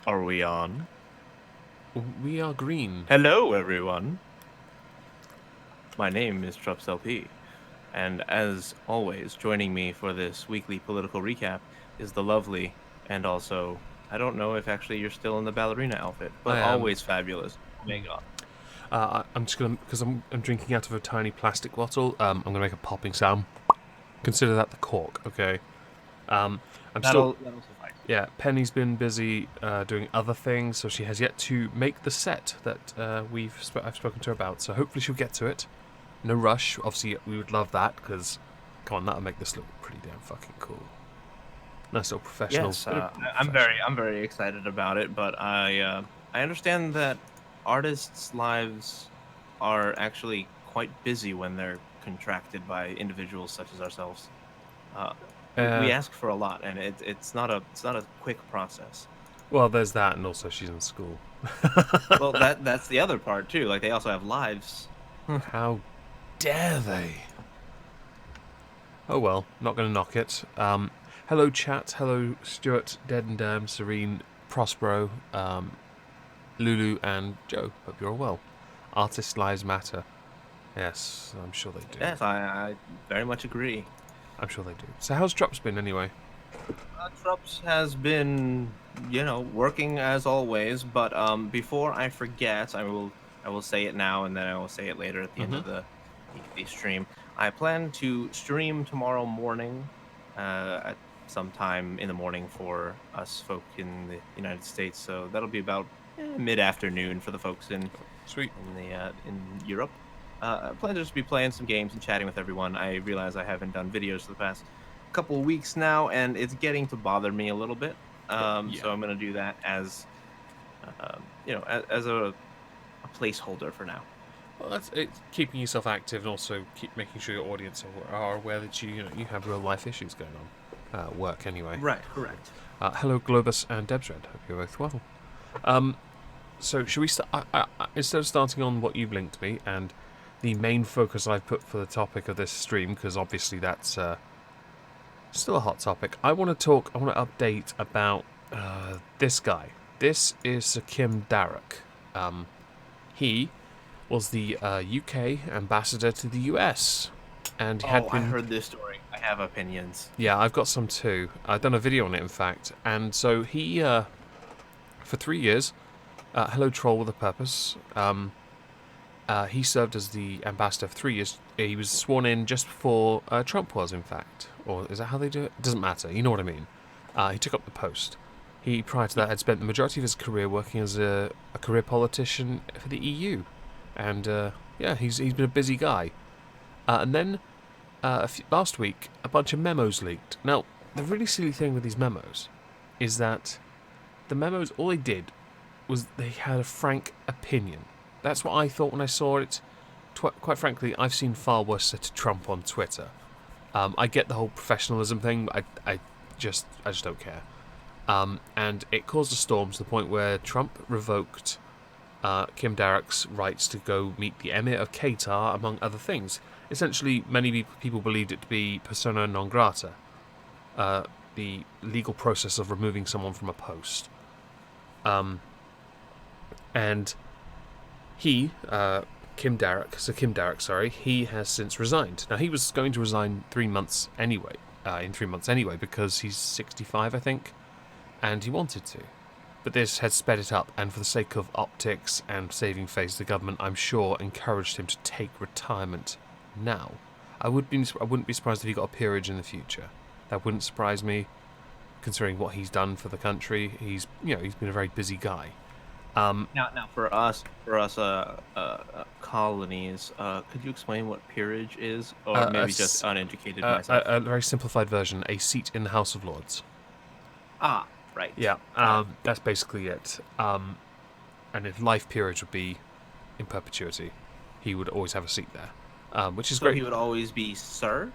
Are we on? We are green. Hello, everyone. My name is Trups LP, and as always, joining me for this weekly political recap is the lovely and also, I don't know if actually you're still in the ballerina outfit, but I am. always fabulous, Omegon. I'm just gonna because I'm drinking out of a tiny plastic bottle. I'm gonna make a popping sound. Consider that the cork, okay? Um, I'm still. That'll suffice. Penny's been busy doing other things, so she has yet to make the set that I've spoken to her about. So hopefully she'll get to it. No rush. Obviously, we would love that because, come on, that'll make this look pretty damn fucking cool. Nice little professional. Yes, Bit of I'm very excited about it, but I understand that artists' lives are actually quite busy when they're contracted by individuals such as ourselves. Uh, we Uh, ask for a lot, and it's not a quick process. well, there's that, and also she's in school. Well, that's the other part too. Like they also have lives. How dare they? Oh well, not going to knock it. Hello, chat. Hello, Stuart, Dead and Damn, Serene, Prospero, Lulu, and Joe. Hope you're all well. Artist lives matter. Yes, I'm sure they do. Yes, I very much agree. I'm sure they do. So, how's Drops been anyway? Trups has been, working as always. But before I forget, I will say it now, and then I will say it later at the end Mm-hmm. of the stream. I plan to stream tomorrow morning, at some time in the morning for us folk in the United States. So that'll be about mid afternoon for the folks Sweet. in Europe. I plan to just be playing some games and chatting with everyone. I realize I haven't done videos for the past couple of weeks now, and it's getting to bother me a little bit. Yeah. So I'm going to do that as, as a placeholder for now. Well, it's keeping yourself active and also keep making sure your audience are aware that you have real life issues going on. Work anyway. Right, correct. Hello, Globus and Debsred. Hope you're both well. So should we start? Instead of starting on what you've linked me and the main focus I've put for the topic of this stream, because obviously that's still a hot topic. I want to update about this guy. This is Sir Kim Darroch. He was the UK ambassador to the US, and had been. I heard this story. I have opinions. Yeah, I've got some too. I've done a video on it, in fact. And so he, for 3 years, hello troll with a purpose. He served as the ambassador for 3 years. He was sworn in just before Trump was, in fact. Or is that how they do it? Doesn't matter. You know what I mean. He took up the post. He, prior to that, had spent the majority of his career working as a career politician for the EU. And, he's been a busy guy. And then, last week, a bunch of memos leaked. Now, the really silly thing with these memos is that the memos, all they did was they had a frank opinion. That's what I thought when I saw it. Quite frankly, I've seen far worse said to Trump on Twitter. I get the whole professionalism thing, but I just don't care. And it caused a storm to the point where Trump revoked Kim Darroch's rights to go meet the Emir of Qatar, among other things. Essentially, many people believed it to be persona non grata, the legal process of removing someone from a post. And he, Sir Kim Darroch, he has since resigned. Now, he was going to resign 3 months anyway, because he's 65, I think, and he wanted to. But this had sped it up, and for the sake of optics and saving face, the government, I'm sure, encouraged him to take retirement now. I wouldn't be surprised if he got a peerage in the future. That wouldn't surprise me, considering what he's done for the country. He's been a very busy guy. Now for us, colonies, could you explain what peerage is, or maybe just uneducated myself? A very simplified version: a seat in the House of Lords. Ah, right. Yeah, that's basically it. And his life peerage would be in perpetuity. He would always have a seat there, which is So great. he would always be sir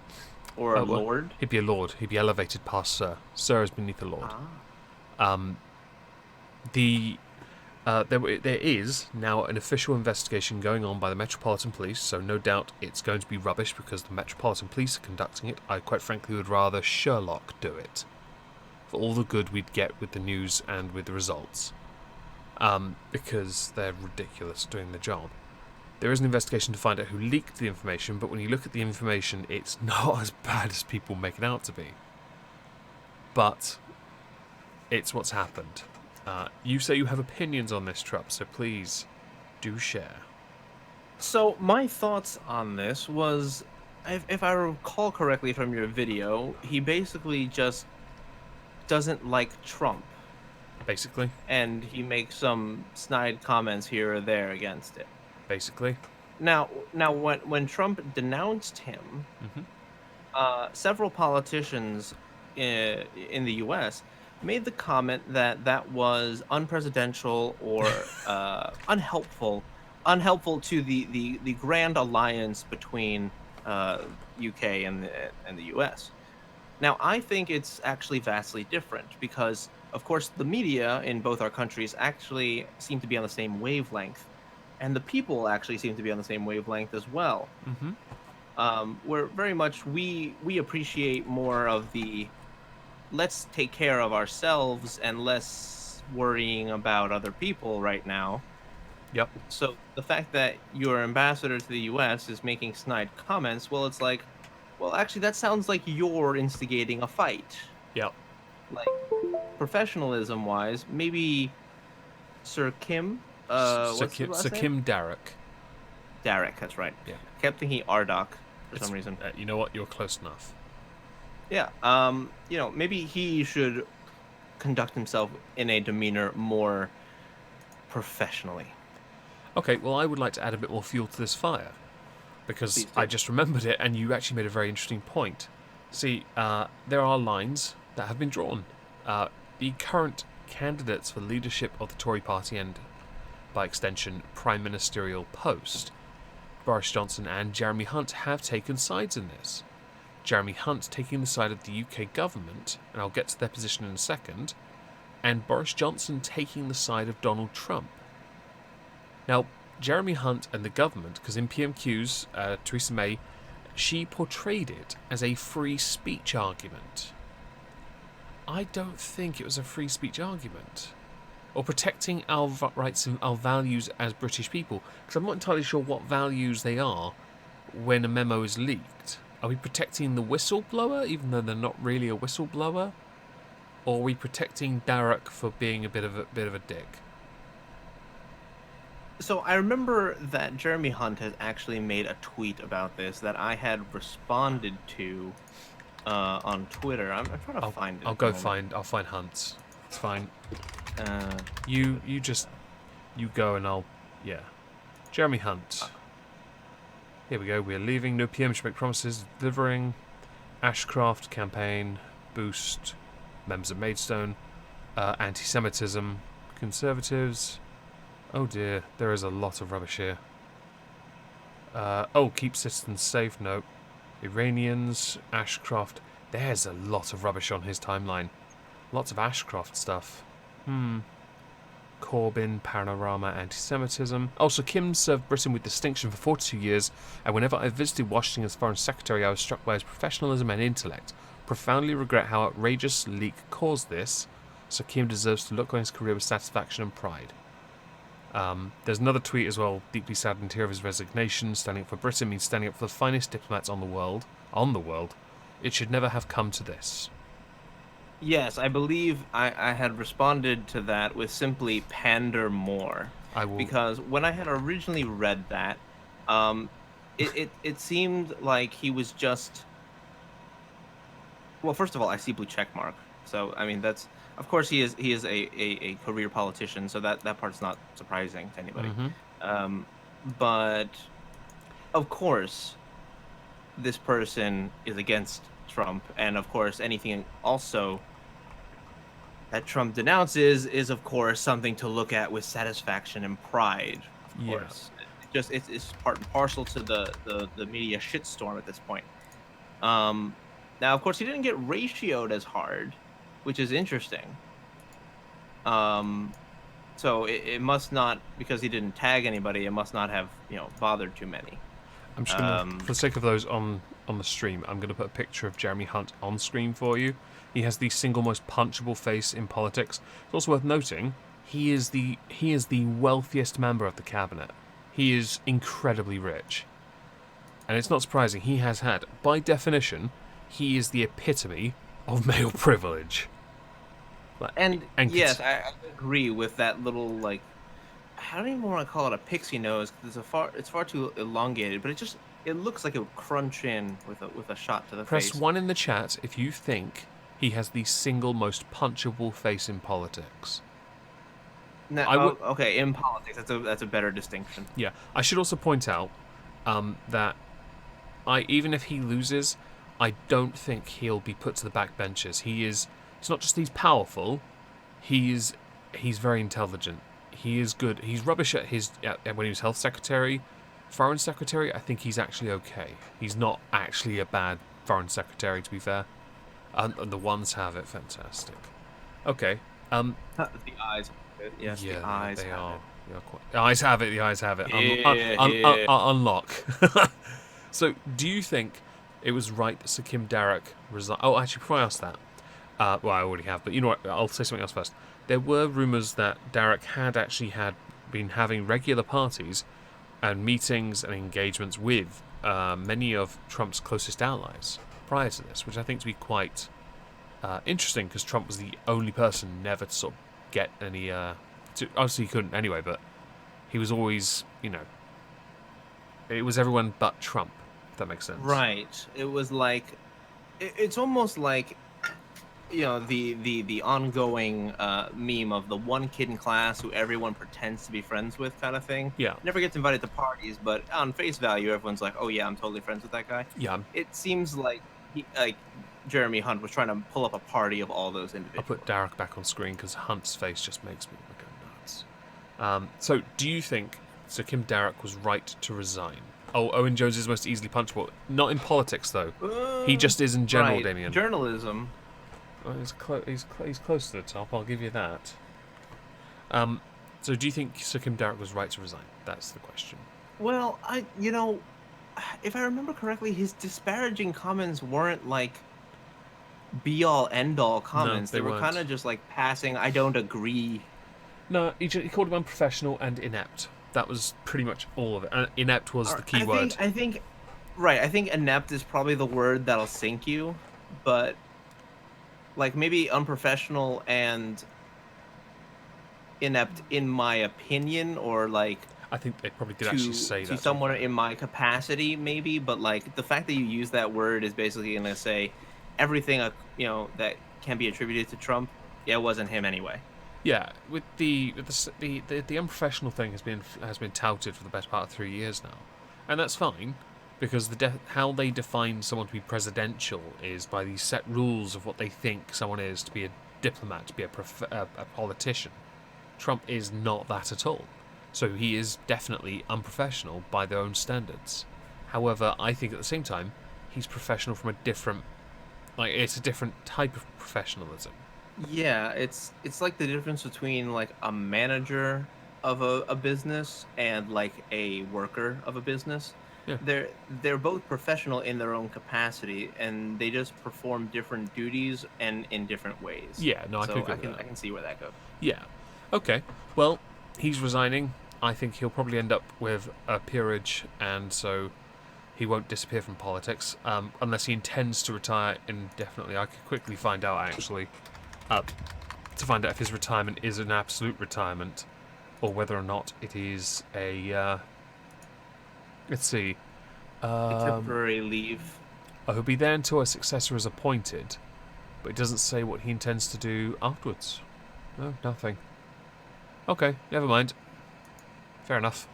or a Well, lord. he'd be a lord. He'd be elevated past sir. Sir is beneath a lord. There is now an official investigation going on by the Metropolitan Police, so no doubt it's going to be rubbish because the Metropolitan Police are conducting it. I quite frankly would rather Sherlock do it. for all the good we'd get with the news and with the results, because they're ridiculous doing the job. There is an investigation to find out who leaked the information, but when you look at the information, it's not as bad as people make it out to be. But it's what's happened. You say you have opinions on this, Trupp, so please do share. So my thoughts on this was, if I recall correctly from your video, he basically just doesn't like Trump, Basically. and he makes some snide comments here or there against it. Basically. Now, when Trump denounced him, Mm-hmm. several politicians in the U.S. made the comment that that was unpresidential or unhelpful to the grand alliance between UK and the US. Now, I think it's actually vastly different because, of course, the media in both our countries actually seem to be on the same wavelength, and the people actually seem to be on the same wavelength as well. Mm-hmm. We're very much we appreciate more of the let's take care of ourselves and less worrying about other people right now. Yep. So the fact that your ambassador to the US is making snide comments, well, it's like, well, actually, that sounds like you're instigating a fight. Yep. Like, professionalism wise, maybe Sir Kim, what's his Sir last name? Kim Darroch. Derek, that's right. Yeah. Kept thinking Ardok for It's, some reason. you know what? You're close enough. Yeah. Maybe he should conduct himself in a demeanor more professionally. Okay, well, I would like to add a bit more fuel to this fire, because Please do. I just remembered it, and you actually made a very interesting point. See, there are lines that have been drawn. The current candidates for leadership of the Tory party and, by extension, prime ministerial post, Boris Johnson and Jeremy Hunt, have taken sides in this. Jeremy Hunt taking the side of the UK government, and I'll get to their position in a second, and Boris Johnson taking the side of Donald Trump. Now, Jeremy Hunt and the government, because in PMQ's, Theresa May, she portrayed it as a free speech argument. I don't think it was a free speech argument. Or protecting our rights and our values as British people, because I'm not entirely sure what values they are when a memo is leaked. Are we protecting the whistleblower, even though they're not really a whistleblower? Or are we protecting Darroch for being a bit of a dick? So I remember that Jeremy Hunt has actually made a tweet about this that I had responded to on Twitter. I'm trying to find it. I'll find Hunt's. It's fine. Uh, You go and yeah. Jeremy Hunt. Here we go. We're leaving. No PM should make promises. Delivering. Ashcraft campaign. Boost. Members of Maidstone. Anti-Semitism. Conservatives. Oh dear, there is a lot of rubbish here. Keep citizens safe. No. Iranians. Ashcraft. There's a lot of rubbish on his timeline. Lots of Ashcraft stuff. Corbyn, Panorama, Anti-Semitism. Also, Kim served Britain with distinction for 42 years, and whenever I visited Washington as Foreign Secretary, I was struck by his professionalism and intellect. Profoundly regret how outrageous leak caused this, so Kim deserves to look on his career with satisfaction and pride. There's another tweet as well, deeply saddened to hear of his resignation. Standing up for Britain means standing up for the finest diplomats on the world. It should never have come to this. yes, I believe I had responded to that with simply pander more. Because when I had originally read that, it seemed like he was just. Well, first of all, I see blue check mark. So I mean that's of course he is a career politician, so that part's not surprising to anybody. Mm-hmm. But of course, this person is against Trump, and of course, anything also that Trump denounces is of course something to look at with satisfaction and pride. Of course, it's part and parcel to the media shitstorm at this point. Now, of course, he didn't get ratioed as hard, which is interesting. So it must not, because he didn't tag anybody, it must not have bothered too many. I'm just gonna, for the sake of those on on the stream, I'm going to put a picture of Jeremy Hunt on screen for you. He has the single most punchable face in politics. It's also worth noting he is the wealthiest member of the cabinet. He is incredibly rich, and it's not surprising. He has had, by definition, he is the epitome of male privilege. And And yes, I agree with that little like I don't even want to call it a pixie nose because it's far too elongated, but it looks like it would crunch in with a shot to the press face. 1 in the chat if you think he has the single most punchable face in politics. Now, I would, okay, in politics, that's a better distinction. yeah. I should also point out that even if he loses, I don't think he'll be put to the backbenchers. It's not just he's powerful, he's very intelligent. He is good. He's rubbish at when he was health secretary, foreign secretary. I think he's actually okay. He's not actually a bad foreign secretary, to be fair. And the ones have it fantastic. Okay. The eyes. Yes, Yeah, the eyes they have are. it. They are quite, the eyes have it. The eyes have it. Yeah. Unlock. So, do you think it was right that Sir Kim Darroch resigned? Oh, actually, before I ask that, well, I already have, but you know what? I'll say something else first. There were rumours that Darroch had actually been having regular parties and meetings and engagements with many of Trump's closest allies prior to this, which I think to be quite interesting because Trump was the only person never to sort of get any. Obviously, he couldn't anyway, but he was always, it was everyone but Trump. If that makes sense. Right. It was like, it's almost like, the ongoing meme of the one kid in class who everyone pretends to be friends with, kind of thing. Yeah. Never gets invited to parties, but on face value, everyone's like, "Oh yeah, I'm totally friends with that guy." Yeah. It seems like Jeremy Hunt was trying to pull up a party of all those I'll individuals. put Darroch back on screen because Hunt's face just makes me go nuts. So, do you think Sir Kim Darroch was right to resign? Oh, Owen Jones is most easily punchable. Not in politics, though. He just is in general, right. Damien. Journalism. Well, he's close to the top, I'll give you that. So, do you think Sir Kim Darroch was right to resign? That's the question. Well, if I remember correctly, his disparaging comments weren't like be-all, end-all comments. No, they were kind of just like passing, I don't agree. No, he called him unprofessional and inept. That was pretty much all of it. And inept was the key word. I think inept is probably the word that'll sink you, but like maybe unprofessional and inept in my opinion, or like I think they probably did actually say that to someone in my capacity, maybe. But like the fact that you use that word is basically going to say everything that can be attributed to Trump. Yeah, it wasn't him anyway. Yeah, with the unprofessional thing has been touted for the best part of 3 years now, and that's fine because how they define someone to be presidential is by these set rules of what they think someone is to be a diplomat, to be a politician. Trump is not that at all, so he is definitely unprofessional by their own standards. However, I think at the same time he's professional from a different, it's a different type of professionalism. Yeah, it's like the difference between like a manager of a business and like a worker of a business. Yeah. They're both professional in their own capacity, and they just perform different duties and in different ways. Yeah, no, I can see where that goes. Yeah. Okay. Well, he's resigning. I think he'll probably end up with a peerage, and so he won't disappear from politics unless he intends to retire indefinitely. I could quickly find out actually. To find out if his retirement is an absolute retirement or whether or not it is a let's see, A temporary leave. he'll be there until a successor is appointed, but it doesn't say what he intends to do afterwards. No, nothing. Okay, never mind. Fair enough.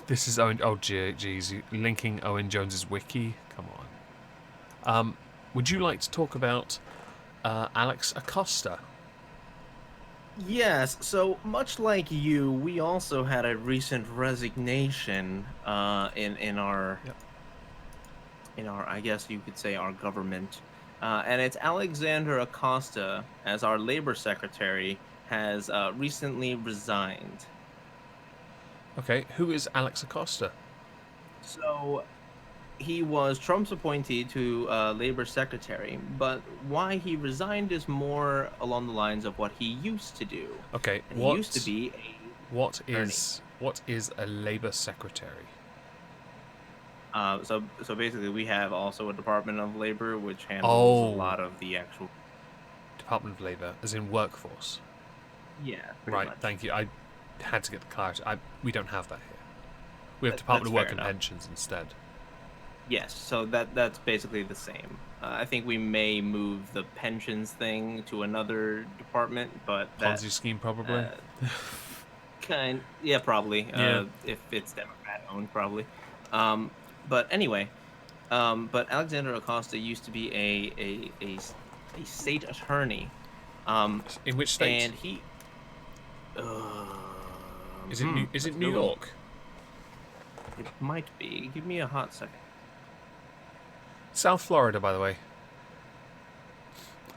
This is Owen. Oh, geez, linking Owen Jones's wiki. Come on. Would you like to talk about Alex Acosta? Yes, so much like you, we also had a recent resignation in our I guess you could say our government, and it's Alexander Acosta as our labor secretary has recently resigned. Okay, who is Alex Acosta? So he was Trump's appointee to labor secretary, but why he resigned is more along the lines of what he used to do, Okay, and he used to be a attorney. what is a labor secretary? So basically, we have also a Department of Labor, which handles a Oh, lot of the actual. Department of Labor, as in workforce. Yeah, pretty Right, much. thank you. I had to get the clarity. We don't have that here. We have Department That's of fair Work and enough. Pensions instead. Yes, so that's basically the same. I think we may move the pensions thing to another department, but that Ponzi scheme, probably. uh, yeah, probably. Yeah. If it's Democrat owned, probably. But anyway, but Alexander Acosta used to be a state attorney, In which state? and he. Is That's it a New good one. York? It might be. Give me a hot second. South Florida, by the way.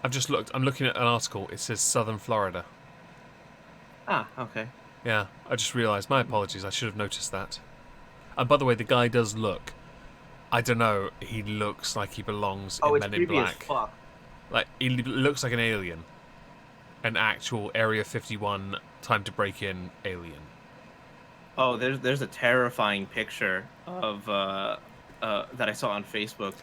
I've just looked. I'm looking at an article. It says Southern Florida. Ah, okay. Yeah, I just realised. My apologies. I should have noticed that. And by the way, the guy does look. I don't know. He looks like he belongs Oh, in it's Men in creepy as Black. fuck. Like he looks like an alien, an actual Area 51 time to break in alien. Oh, there's a terrifying picture of that I saw on Facebook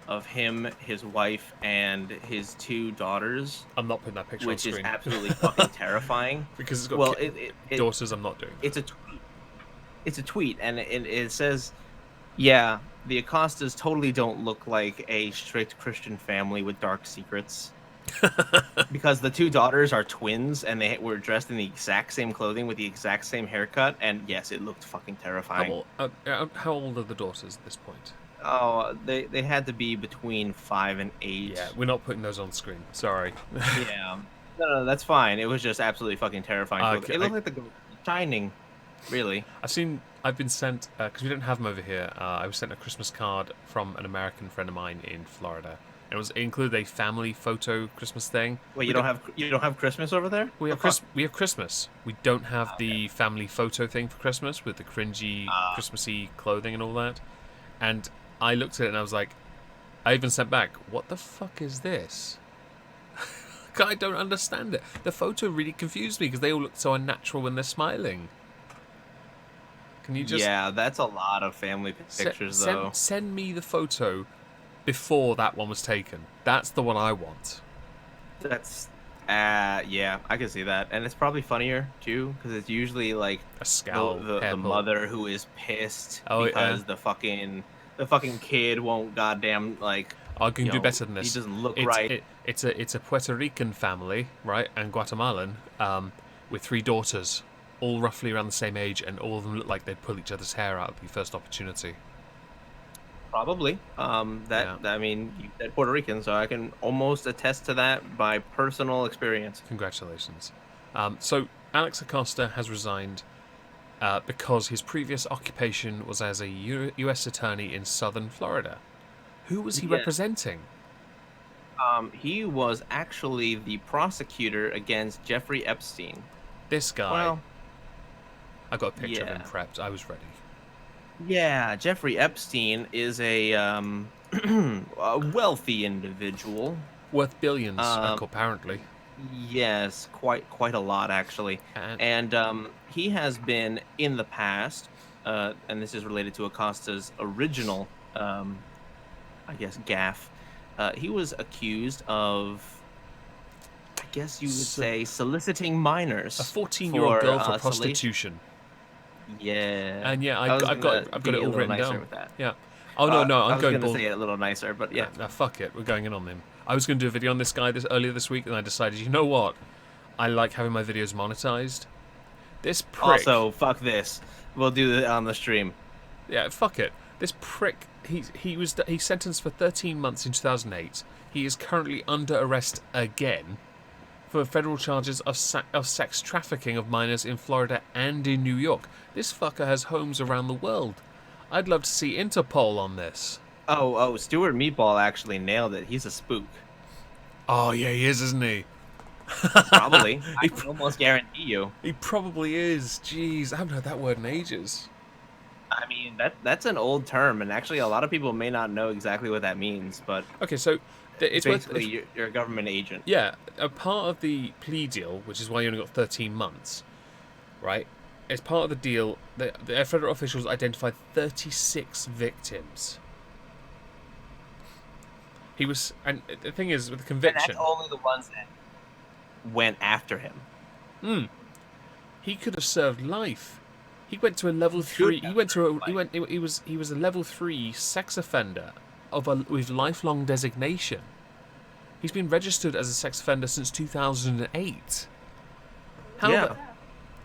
of him, his wife, and his two daughters, I'm not putting that picture on which is screen absolutely fucking terrifying. because it's got Well, daughters. I'm not doing it's that. a tweet. It's a tweet, and it says, "Yeah, the Acostas totally don't look like a strict Christian family with dark secrets." Because the two daughters are twins and they were dressed in the exact same clothing with the exact same haircut, and yes, it looked fucking terrifying. How old are the daughters at this point? Oh, they had to be between 5 and 8. Yeah, we're not putting those on screen. Sorry. Yeah. No, that's fine. It was just absolutely fucking terrifying. It looked like the ghost of Shining, really. I've been sent because we don't have them over here. I was sent a Christmas card from an American friend of mine in Florida. It included a family photo Christmas thing. Wait, you don't have Christmas over there? We The have fuck? We have Christmas. We don't have Okay. the family photo thing for Christmas with the cringy Uh, Christmassy clothing and all that. And I looked at it and I was like, I even sent back, "What the fuck is this?" I don't understand it. The photo really confused me because they all look so unnatural when they're smiling. Can you just yeah, that's a lot of family pictures, though. send me the photo before that one was taken? That's the one I want. That's yeah, I can see that, and it's probably funnier too because it's usually like A scowl, the hair pull. mother who is pissed Oh yeah, because the fucking kid won't goddamn like I can do better than he this. doesn't look right. It's a Puerto Rican family, right, and Guatemalan, with three daughters, all roughly around the same age, and all of them look like they'd pull each other's hair out at the first opportunity. Probably. Yeah. I mean, you said Puerto Rican, so I can almost attest to that by personal experience. Congratulations. So Alex Acosta has resigned because his previous occupation was as a U.S. attorney in Southern Florida. Who was he Yeah. representing? He was actually the prosecutor against Jeffrey Epstein. This guy. Well, I got a picture of him yeah. prepped. I was ready. Yeah, Jeffrey Epstein is a a wealthy individual. Worth billions, Um, apparently. yes, quite a lot actually. And And he has been in the past, and this is related to Acosta's original, I guess, gaffe. He was accused of, I guess you would so, say, soliciting a minors 14-year-old for girl for salation. prostitution. Yeah, And yeah, I was I've gonna got it be a all little written nicer down. with that. Yeah. Oh no, I I'm was going gonna bald. say it a little nicer, but yeah. Nah, fuck it. We're going in on him. I was going to do a video on this guy earlier this week, and I decided, you know what? I like having my videos monetized. This prick. Also, fuck this. We'll do it on the stream. Yeah, fuck it. This prick. He's sentenced for 13 months in 2008. He is currently under arrest again for federal charges of sex trafficking of minors in Florida and in New York. This fucker has homes around the world. I'd love to see Interpol on this. Oh, Stuart Meatball actually nailed it. He's a spook. Oh yeah, he is, isn't he? Probably. I can almost guarantee you. He probably is. Jeez, I haven't heard that word in ages. I mean, mean, that's an old term, and actually, a lot of people may not know exactly what that means. But Okay, so it's worth. basically, you're a government agent. Yeah, a part of the plea deal, which is why you only got 13 months, right? As part of the deal, the federal officials identified 36 victims. He was, and the thing is, with the And that's conviction, only the ones that went after him. he could have served life. He went to a level He should 3. He have went to a. served He life. went. He was a level 3 sex offender with lifelong designation. He's been registered as a sex offender since 2008. Yeah,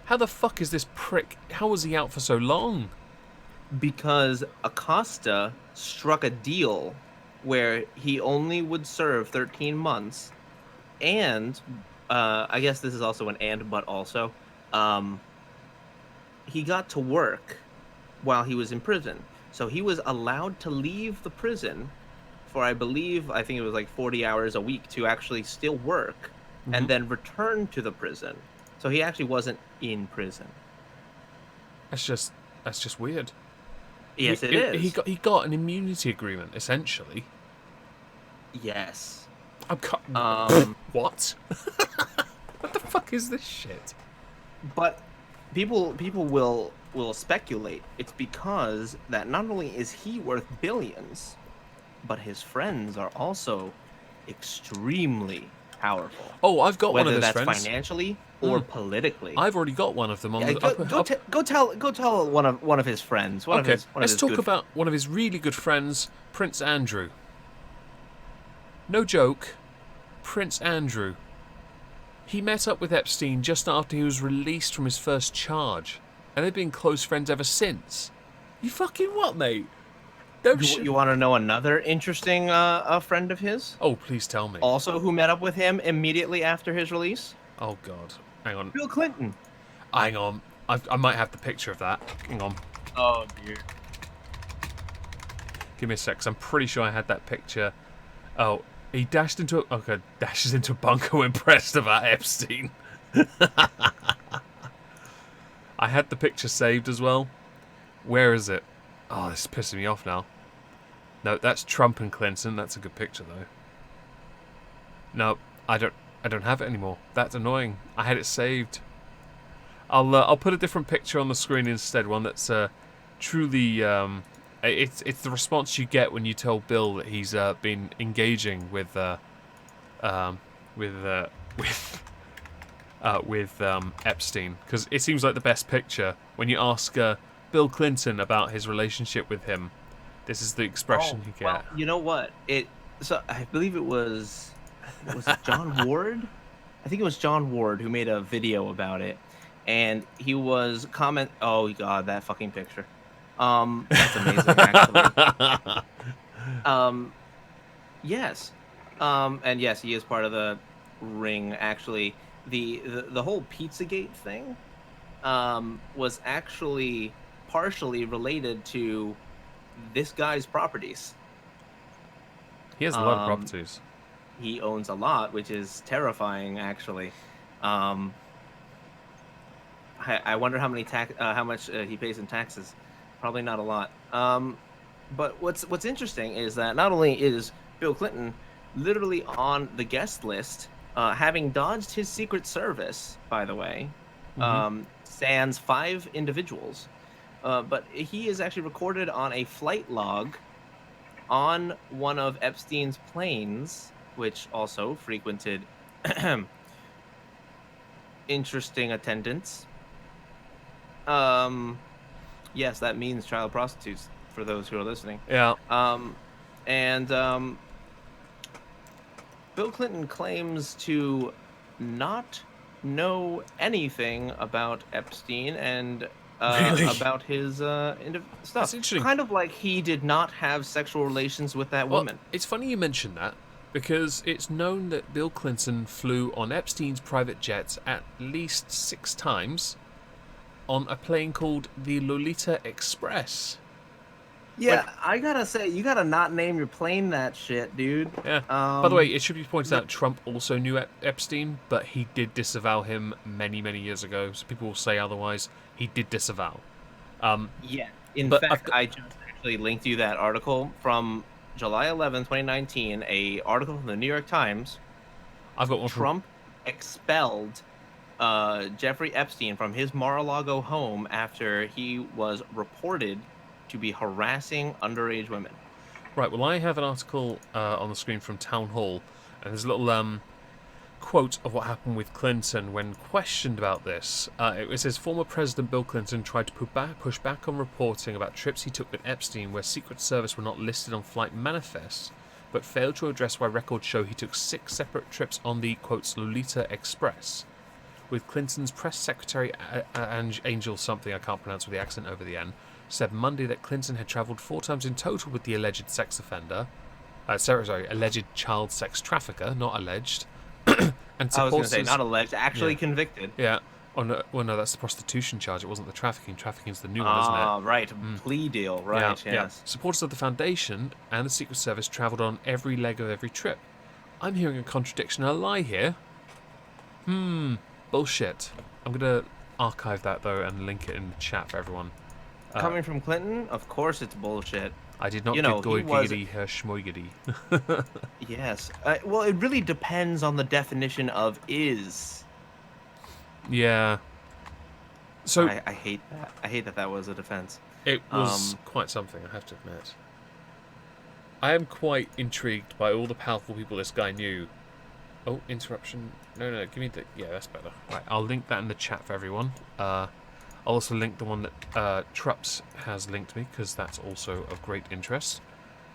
How the fuck is this prick? How was he out for so long? because Acosta struck a deal where he only would serve 13 months, and I guess this is also an and but also, um, he got to work while he was in prison. So he was allowed to leave the prison for, I think it was like 40 hours a week to actually still work and then return to the prison. So he actually wasn't in prison. That's just weird. Yes, it is. He got an immunity agreement essentially. Yes. I'm what? What the fuck is this shit? But people will speculate it's because that not only is he worth billions, but his friends are also extremely powerful. Oh, I've got one Whether of his that's friends. financially or politically. I've already got one of them on Yeah, the. go tell one of his friends. Okay, One of let's his talk good about one of his really good friends, Prince Andrew. No joke, Prince Andrew. He met up with Epstein just after he was released from his first charge, and they've been close friends ever since. You fucking what, mate? You want to know another interesting friend of his? Oh, please tell me. Also, who met up with him immediately after his release? Oh God, hang on, Bill Clinton. hang on. I might have the picture of that. Hang on, Oh dear. give me a sec. 'Cause I'm pretty sure I had that picture. Oh, he dashed into dashes into a bunker when pressed about Epstein. I had the picture saved as well. Where is it? Oh, this is pissing me off now. No, that's Trump and Clinton. That's a good picture though. No, I don't have it anymore. That's annoying. I had it saved. I'll put a different picture on the screen instead. One that's truly it's the response you get when you tell Bill that he's been engaging with Epstein, because it seems like the best picture when you ask Bill Clinton about his relationship with him. This is the expression you get. Well, you know what? So I believe it was it John Ward? I think it was John Ward who made a video about it, and he was oh god, that fucking picture. That's amazing actually. Yes. And yes, he is part of the ring actually. The whole Pizzagate thing was actually partially related to this guy's properties. He has a lot of properties. He owns a lot, which is terrifying, actually. I wonder how much he pays in taxes. Probably not a lot. But what's interesting is that not only is Bill Clinton literally on the guest list, having dodged his Secret Service, by the way, sans 5 individuals. But he is actually recorded on a flight log on one of Epstein's planes, which also frequented interesting attendance. Yes, that means child prostitutes for those who are listening. Yeah. And Bill Clinton claims to not know anything about Epstein and Really? about his stuff. That's interesting. Kind of like he did not have sexual relations with that woman. It's funny you mention that, because it's known that Bill Clinton flew on Epstein's private jets at least 6 times on a plane called the Lolita Express. Yeah, I gotta say, you gotta not name your plane that shit, dude. Yeah. By the way, it should be pointed out Trump also knew Epstein, but he did disavow him many, many years ago. So people will say otherwise. He did disavow. Yeah, In But I've fact, got I just actually linked you that article from July 11, 2019, a article from the New York Times. one from. Trump expelled Jeffrey Epstein from his Mar-a-Lago home after he was reported to be harassing underage women. Right, well, I have an article on the screen from Town Hall, and there's a little quote of what happened with Clinton when questioned about this. It says former President Bill Clinton tried to push back on reporting about trips he took with Epstein where Secret Service were not listed on flight manifests, but failed to address why records show he took 6 separate trips on the, quotes, Lolita Express. With Clinton's press secretary, Angel something I can't pronounce with the accent over the N, said Monday that Clinton had travelled 4 times in total with the alleged sex offender. Alleged child sex trafficker, not alleged. And I was going to say, supporters. not alleged, actually Yeah. convicted. Yeah. Oh, no, well, no, that's the prostitution charge. It wasn't the trafficking. Trafficking's the new one, isn't it? Ah, right. Plea deal. Yeah, Right. yeah. Yes. Supporters of the Foundation and the Secret Service travelled on every leg of every trip. I'm hearing a contradiction and a lie here. Bullshit. I'm going to archive that, though, and link it in the chat for everyone. Coming from Clinton, of course it's bullshit. I did not You get know, he goy was. giggity schmoigity. Yes. Well, it really depends on the definition of is. Yeah. So I hate that. I hate that that was a defense. it was quite something, I have to admit. I am quite intrigued by all the powerful people this guy knew. Oh, interruption. No, give me the... Yeah, that's better. Right, I'll link that in the chat for everyone. I'll also link the one that Trups has linked me, because that's also of great interest.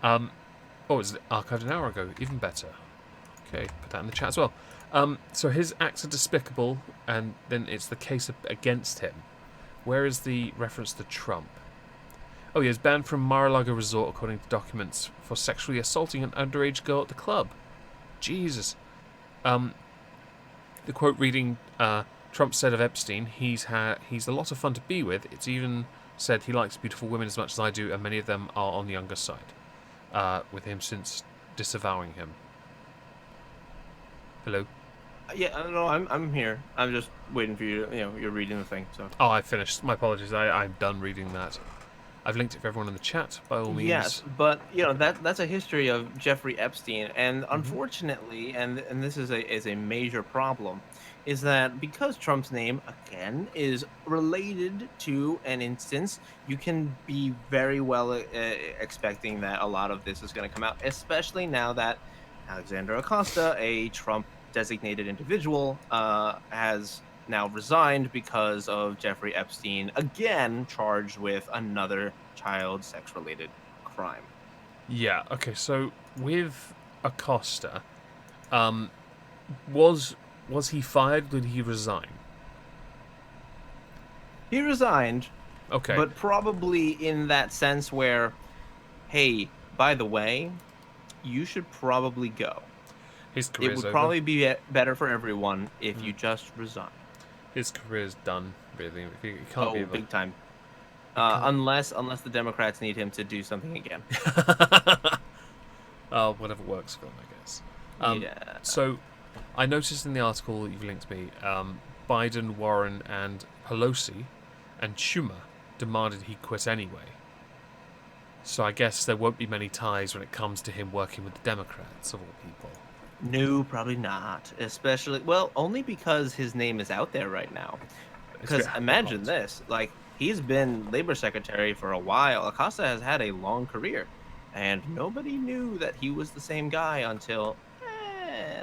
Oh, it was archived an hour ago. Even better. Okay, put that in the chat as well. So his acts are despicable, and then it's the case against him. Where is the reference to Trump? Oh, he is banned from Mar-a-Lago Resort, according to documents, for sexually assaulting an underage girl at the club. Jesus. The quote reading, Trump said of Epstein, he's a lot of fun to be with. It's even said he likes beautiful women as much as I do, and many of them are on the younger side. With him since disavowing him. Hello? Yeah, I don't know. I'm here. I'm just waiting for you. You're reading the thing. So. Oh, I finished. My apologies. I'm done reading that. I've linked it for everyone in the chat, by all means. Yes, but that's a history of Jeffrey Epstein, and unfortunately, and this is a major problem, is that because Trump's name again is related to an instance, you can be very well expecting that a lot of this is going to come out, especially now that Alexander Acosta, a Trump designated individual, has now resigned because of Jeffrey Epstein again charged with another child sex related crime. Yeah, okay, so with Acosta, was he fired? Did he resign? He resigned, Okay. but probably in that sense where, hey, by the way, you should probably go. His It career's would over. probably be better for everyone if you just resign. His career's done, really. He can't be Big time. Unless the Democrats need him to do something again. Oh, whatever works for them, I guess. Yeah. So, I noticed in the article that you've linked me, Biden, Warren, and Pelosi, and Schumer demanded he quit anyway. So I guess there won't be many ties when it comes to him working with the Democrats, of all people. No, probably not. Especially, well, only because his name is out there right now. Because imagine this, like, he's been labor secretary for a while. Acosta has had a long career, and nobody knew that he was the same guy until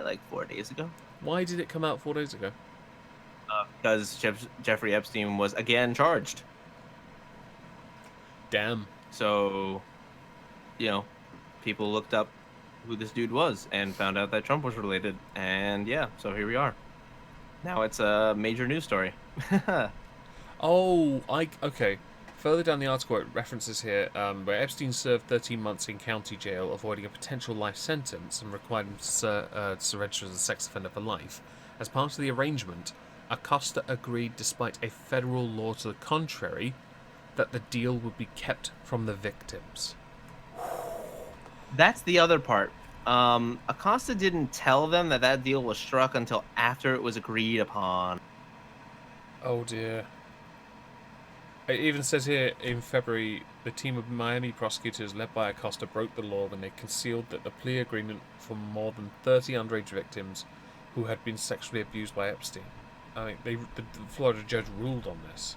like 4 days ago. Why did it come out 4 days ago? Because Jeffrey Epstein was again charged. Damn. So, people looked up who this dude was and found out that Trump was related. And yeah, so here we are. Now it's a major news story. Okay. Further down the article, it references here where Epstein served 13 months in county jail, avoiding a potential life sentence, and required him to register as a sex offender for life. As part of the arrangement, Acosta agreed, despite a federal law to the contrary, that the deal would be kept from the victims. That's the other part. Acosta didn't tell them that deal was struck until after it was agreed upon. Oh dear. It even says here in February, the team of Miami prosecutors led by Acosta broke the law when they concealed that the plea agreement for more than 30 underage victims who had been sexually abused by Epstein. I mean, the Florida judge ruled on this,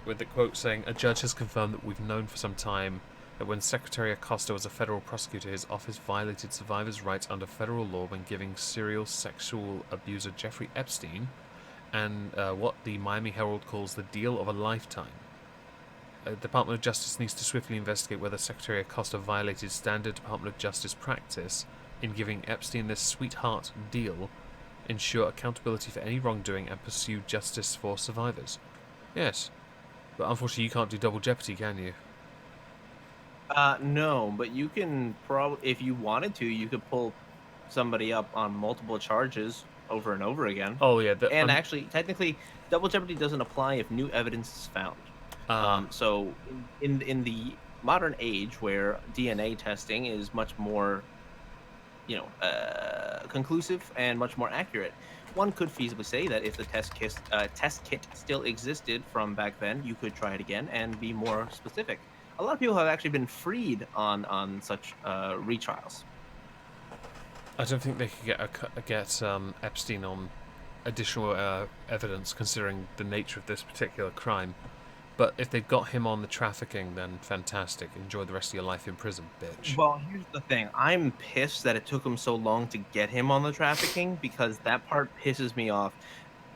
with the quote saying, "A judge has confirmed that we've known for some time that when Secretary Acosta was a federal prosecutor, his office violated survivors' rights under federal law when giving serial sexual abuser Jeffrey Epstein and what the Miami Herald calls the deal of a lifetime. The Department of Justice needs to swiftly investigate whether Secretary Acosta violated standard Department of Justice practice in giving Epstein this sweetheart deal, ensure accountability for any wrongdoing, and pursue justice for survivors." Yes, but unfortunately you can't do double jeopardy, can you? No, but you can probably, if you wanted to, you could pull somebody up on multiple charges over and over again. Oh yeah, And actually, technically, double jeopardy doesn't apply if new evidence is found. uh, So in the modern age where DNA testing is much more, conclusive and much more accurate, one could feasibly say that if the test kit still existed from back then, you could try it again and be more specific. A lot of people have actually been freed on such retrials. I don't think they could get Epstein on additional evidence considering the nature of this particular crime. But if they've got him on the trafficking, then fantastic. Enjoy the rest of your life in prison, bitch. Well, here's the thing. I'm pissed that it took him so long to get him on the trafficking because that part pisses me off.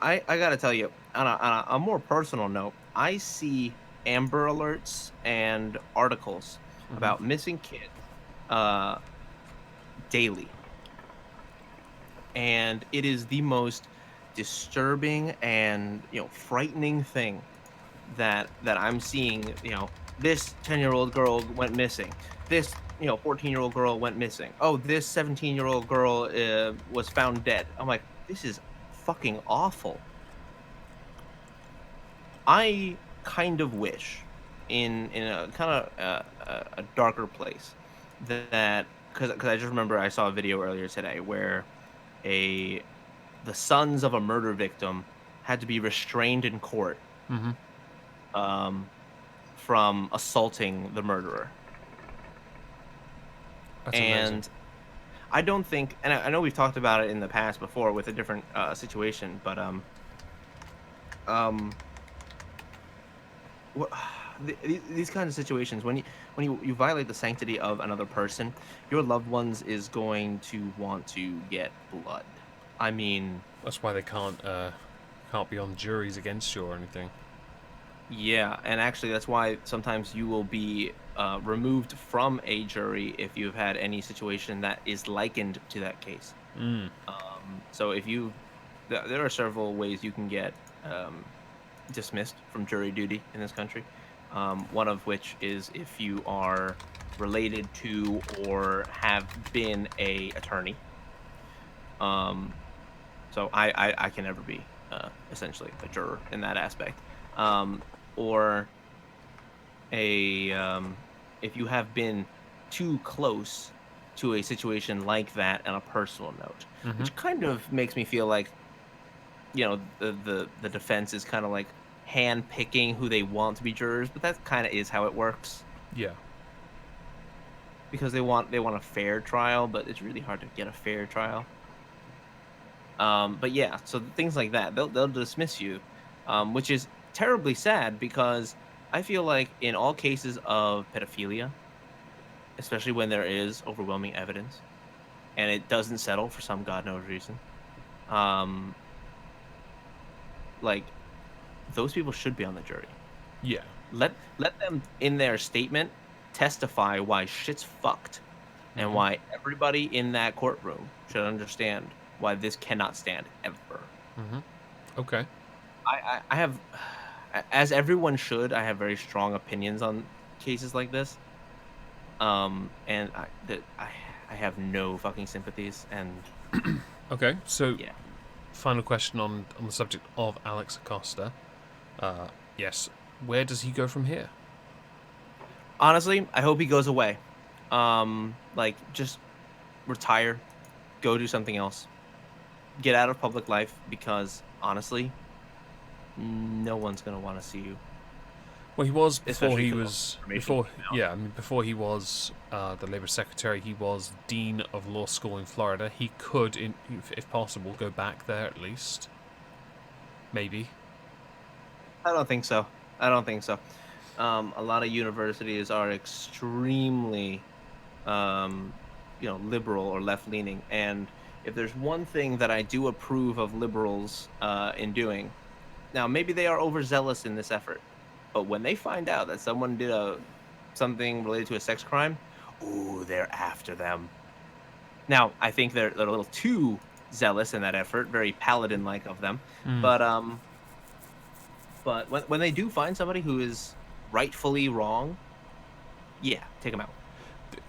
I gotta tell you, on a more personal note, I see Amber Alerts and articles Hmm. about missing kids uh, daily, and it is the most disturbing and frightening thing that I'm seeing. This 10-year-old girl went missing. This 14-year-old girl went missing. Oh, this 17-year-old girl was found dead. I'm like, this is fucking awful. I kind of wish in a kind of a darker place that because I just remember I saw a video earlier today where a the sons of a murder victim had to be restrained in court Hmm. um, from assaulting the murderer. That's amazing. And I don't think, and I know we've talked about it in the past before with a different situation, but um, what, these kinds of situations when you violate the sanctity of another person, your loved ones is going to want to get blood. I mean, That's why they can't be on juries against you or anything. yeah, and actually, that's why sometimes you will be removed from a jury if you've had any situation that is likened to that case. Mm. So if there are several ways you can get um, dismissed from jury duty in this country. One of which is if you are related to or have been a attorney. Um, so I can never be essentially a juror in that aspect. Or a if you have been too close to a situation like that on a personal note, Hmm. which kind of makes me feel like the defense is kind of like hand picking who they want to be jurors, but that kind of is how it works Yeah. because they want a fair trial, but it's really hard to get a fair trial. But yeah, so things like that, they'll dismiss you, which is terribly sad because I feel like in all cases of pedophilia, especially when there is overwhelming evidence and it doesn't settle for some god knows reason, um, like those people should be on the jury. Yeah. Let them in their statement testify why shit's fucked and Hmm. why everybody in that courtroom should understand why this cannot stand ever. Hmm. Okay. I have, as everyone should, I have very strong opinions on cases like this. And I have no fucking sympathies, and Okay. So, yeah, final question on the subject of Alex Acosta. Uh, yes. Where does he go from here? honestly, I hope he goes away. Like just retire, go do something else, get out of public life because honestly, no one's gonna want to see you. Well, he was before especially he because all was the information before. came out. Yeah, I mean, before he was the Labor Secretary, he was dean of law school in Florida. He could, if possible, go back there at least. Maybe. I don't think so. I don't think so. A lot of universities are extremely, um, liberal or left leaning, and if there's one thing that I do approve of liberals in doing, now maybe they are overzealous in this effort, but when they find out that someone did something related to a sex crime, ooh, they're after them. Now, I think they're a little too zealous in that effort, very paladin-like of them, Mm. but when they do find somebody who is rightfully wrong, yeah, take them out.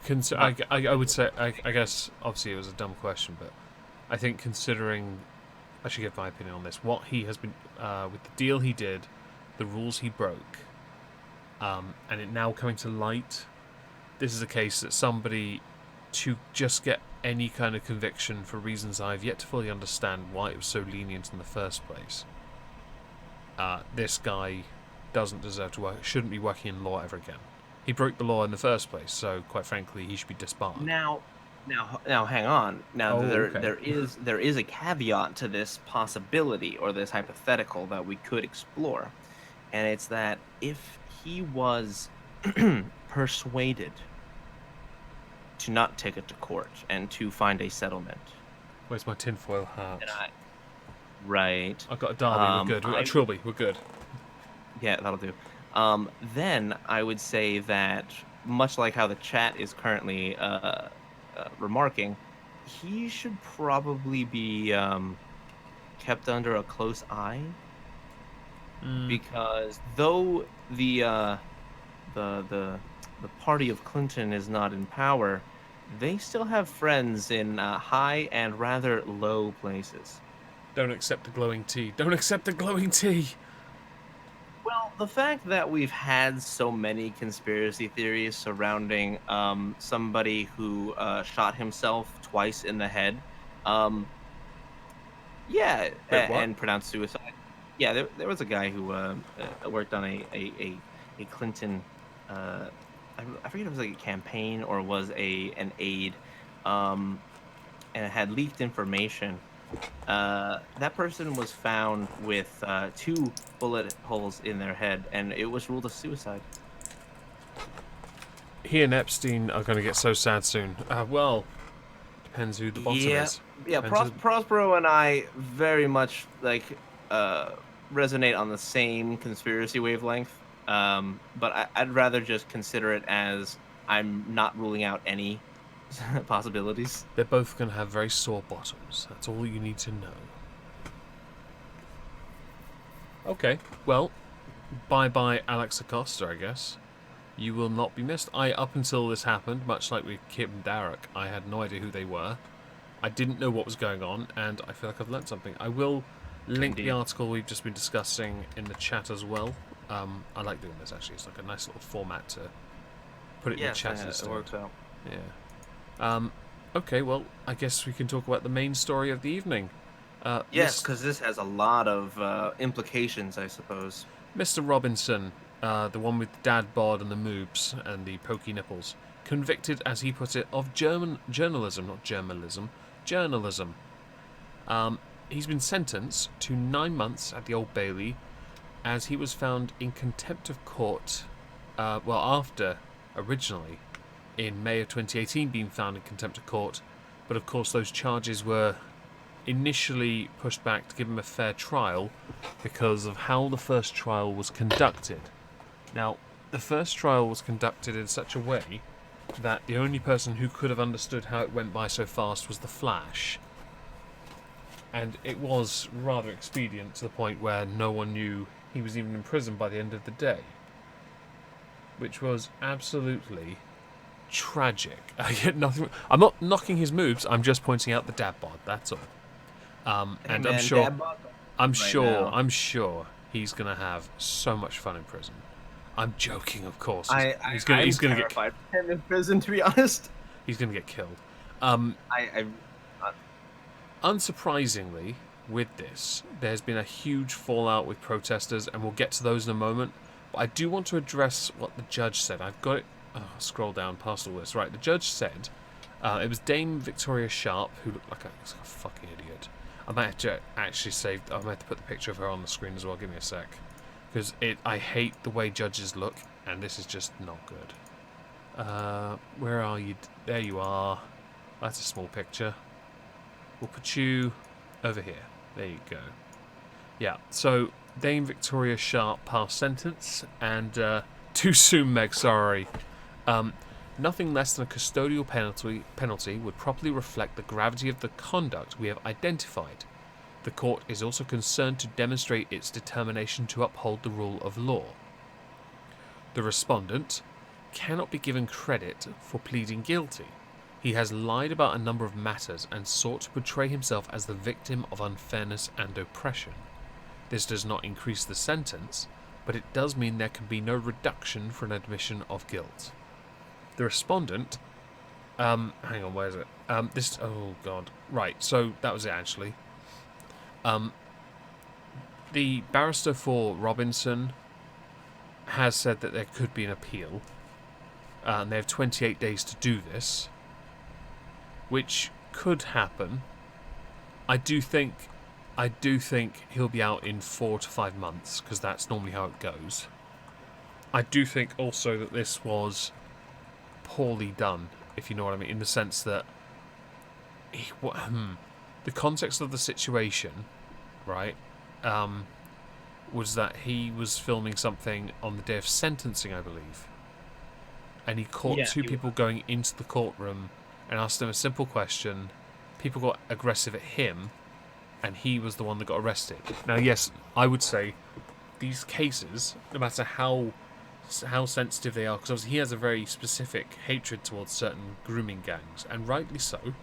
Not I would say I guess obviously it was a dumb question, but I think considering I should give my opinion on this. What he has been with the deal he did, the rules he broke, and it now coming to light. This is a case that somebody to just get any kind of conviction for reasons I've yet to fully understand why it was so lenient in the first place. This guy doesn't deserve to work. Shouldn't be working in law ever again. He broke the law in the first place, so quite frankly, he should be disbarred. now, hang on. Now Oh, there okay. there is there is a caveat to this possibility or this hypothetical that we could explore, and it's that if he was persuaded to not take it to court and to find a settlement, Where's my tinfoil then hat? right, I've got a Derby. We're good. A I Trilby. We're good. yeah, that'll do. Then I would say that much like how the chat is currently remarking, he should probably be kept under a close eye Mm, because though the the party of Clinton is not in power, they still have friends in high and rather low places. don't accept the glowing tea. Don't accept the glowing tea. Well, the fact that we've had so many conspiracy theories surrounding somebody who shot himself twice in the head, um, yeah, Wait, what? and pronounced suicide. Yeah, there was a guy who worked on a Clinton. I forget if it was like a campaign or was an aide, um, and it had leaked information. That person was found with two bullet holes in their head, and it was ruled a suicide. He and Epstein are going to get so sad soon. Well, depends who the bottom Yeah, is. yeah. Depends who. Prospero and I very much uh, resonate on the same conspiracy wavelength. But I'd rather just consider it as I'm not ruling out any possibilities. They're both going to have very sore bottoms. That's all you need to know. Okay, well, bye bye, Alex Acosta, I guess. You will not be missed. Up until this happened, much like with Kip and Derek, I had no idea who they were. I didn't know what was going on, and I feel like I've learnt something. I will link the Indeed. article we've just been discussing in the chat as well. I like doing this actually. It's like a nice little format to put it in the Yes, chat it instead. works out. Yeah. Okay, well, I guess we can talk about the main story of the evening. Yes, because this has a lot of implications, I suppose. Mr. Robinson, the one with the dad bod and the moobs and the pokey nipples, convicted, as he put it, of German journalism, not journalism, journalism. He's been sentenced to 9 months at the Old Bailey, as he was found in contempt of court. After originally in May of 2018 being found in contempt of court, but of course those charges were initially pushed back to give him a fair trial because of how the first trial was conducted. Now, the first trial was conducted in such a way that the only person who could have understood how it went by so fast was the Flash. And it was rather expedient to the point where no one knew he was even in prison by the end of the day. Which was absolutely tragic. I get nothing. I'm not knocking his moves. I'm just pointing out the dad bod. That's all. Hey And man, dad bod right now. I'm sure he's gonna have so much fun in prison. I'm joking, of course. I'm He's gonna get terrified for him in prison, to be honest. he's gonna get killed. I Unsurprisingly, with this, there's been a huge fallout with protesters, and we'll get to those in a moment. But I do want to address what the judge said. I've got it. Oh, scroll down past all this. Right, the judge said it was Dame Victoria Sharp, who looked like a fucking idiot. I might have to actually save. I might have to put the picture of her on the screen as well. Give me a sec, because I hate the way judges look, and this is just not good. Where are you? There you are. That's a small picture. We'll put you over here. There you go. Yeah. So Dame Victoria Sharp passed sentence, and too soon, Meg. Sorry. Nothing less than a custodial penalty would properly reflect the gravity of the conduct we have identified. The court is also concerned to demonstrate its determination to uphold the rule of law. The respondent cannot be given credit for pleading guilty. He has lied about a number of matters and sought to portray himself as the victim of unfairness and oppression. This does not increase the sentence, but it does mean there can be no reduction for an admission of guilt. The respondent, hang on, where is it? Oh god, right. So that was it actually. The barrister for Robinson has said that there could be an appeal, and they have 28 days to do this, which could happen. I do think he'll be out in 4 to 5 months, because that's normally how it goes. I do think also that this was poorly done, if you know what I mean, in the sense that the context of the situation, right, was that he was filming something on the day of sentencing, I believe, and he caught two people going into the courtroom and asked them a simple question. People got aggressive at him, and he was the one that got arrested. Now, yes, I would say these cases, no matter how sensitive they are, because obviously he has a very specific hatred towards certain grooming gangs, and rightly so.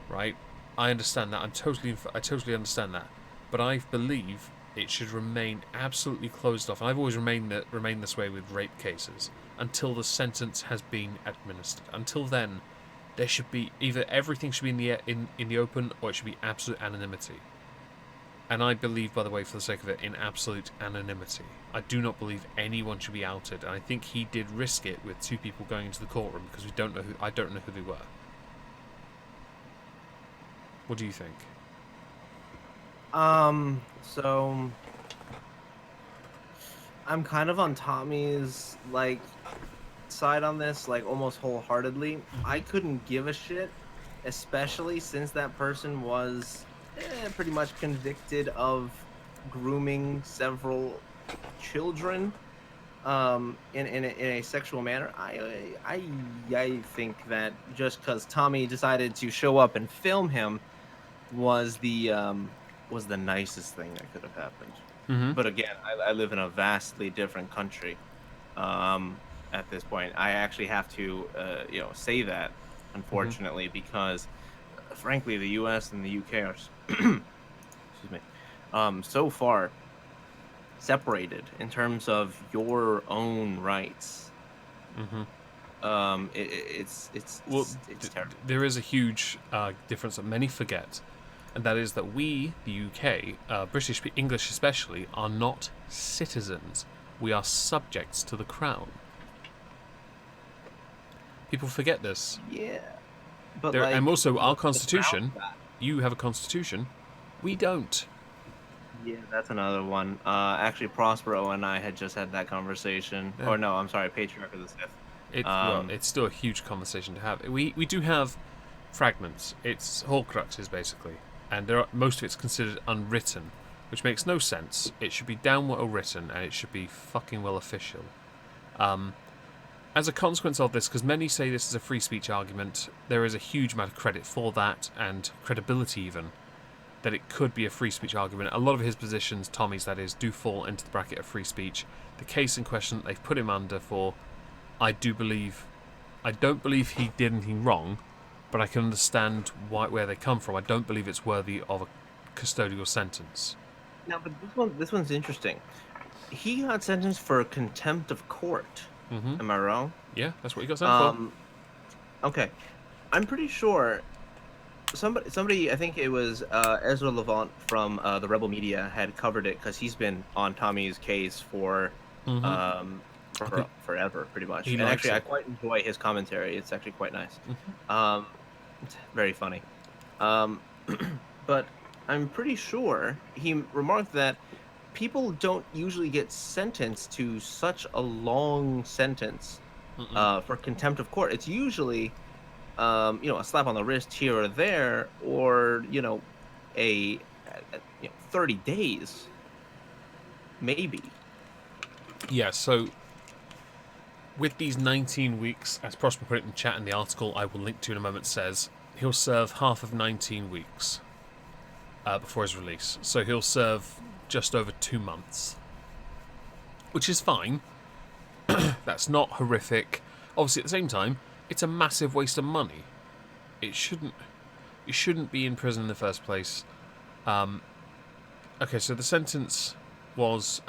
Right, I understand that. I totally understand that, but I believe it should remain absolutely closed off. And I've always remained this way with rape cases until the sentence has been administered. Until then, there should be either everything should be in the open, or it should be absolute anonymity. And I believe, by the way, for the sake of it, in absolute anonymity. I do not believe anyone should be outed, and I think he did risk it with two people going into the courtroom, because I don't know who they were. What do you think? So I'm kind of on Tommy's side on this, almost wholeheartedly. I couldn't give a shit, especially since that person was pretty much convicted of grooming several children in a sexual manner. I think that just because Tommy decided to show up and film him was the nicest thing that could have happened. Mm-hmm. But again, I live in a vastly different country at this point. I actually have to say that, unfortunately, because frankly the US and the UK are excuse me, so far separated in terms of your own rights. It's terrible. There is a huge difference that many forget, and that is that we, the UK, British English especially, are not citizens. We are subjects to the crown. People forget this. Yeah, but and also our constitution. You have a constitution. We don't. Yeah, that's another one. Actually, Prospero and I had just had that conversation. Yeah. Or no, I'm sorry, Patriarch of the Sith. It's still a huge conversation to have. We do have fragments. It's Horcruxes, basically. And most of it's considered unwritten, which makes no sense. It should be damn well written, and it should be fucking well official. As a consequence of this, because many say this is a free speech argument, there is a huge amount of credit for that, and credibility even, that it could be a free speech argument. A lot of his positions, Tommy's that is, do fall into the bracket of free speech. The case in question that they've put him under for, I don't believe he did anything wrong, but I can understand where they come from. I don't believe it's worthy of a custodial sentence. No, but this one's interesting. He got sentenced for contempt of court. Mm-hmm. Am I wrong? Yeah, that's what he got sentenced for. Okay. I'm pretty sure somebody, I think it was Ezra Levant from the Rebel Media, had covered it because he's been on Tommy's case for Mm-hmm. Okay. forever, pretty much. He And likes actually, I it. quite enjoy his commentary. It's actually quite nice. Hmm. Um, it's very funny. Um, but I'm pretty sure he remarked that people don't usually get sentenced to such a long sentence Mm-mm. for contempt of court. It's usually a slap on the wrist here or there, or a 30 days maybe. Yeah. So with these 19 weeks, as Prosper put it in chat in the article I will link to in a moment, says he'll serve half of 19 weeks before his release. So he'll serve just over 2 months, which is fine. That's not horrific. Obviously, at the same time, it's a massive waste of money. It shouldn't. You shouldn't be in prison in the first place. Okay, so the sentence was.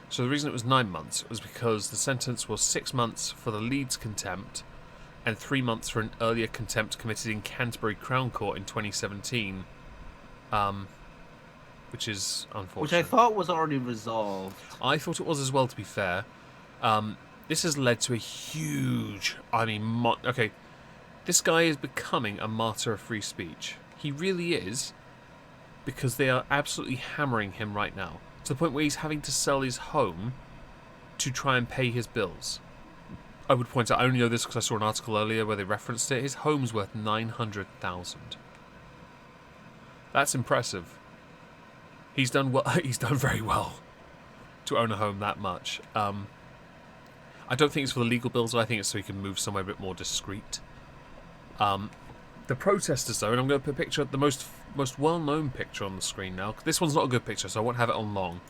So the reason it was 9 months was because the sentence was 6 months for the Leeds contempt and 3 months for an earlier contempt committed in Canterbury Crown Court in 2017, which is Which I unfortunate. thought was already resolved. I thought it was as well, to be fair. This has led to a huge. Okay, this guy is becoming a martyr of free speech. He really is, because they are absolutely hammering him right now, to the point where he's having to sell his home to try and pay his bills. I would point out, I only know this because I saw an article earlier where they referenced it. His home's worth 900,000. That's impressive. He's done well. He's done very well to own a home that much. I don't think it's for the legal bills. I think it's so he can move somewhere a bit more discreet. The protesters, though, and I'm going to put a picture, the most well-known picture on the screen now. This one's not a good picture, so I won't have it on long.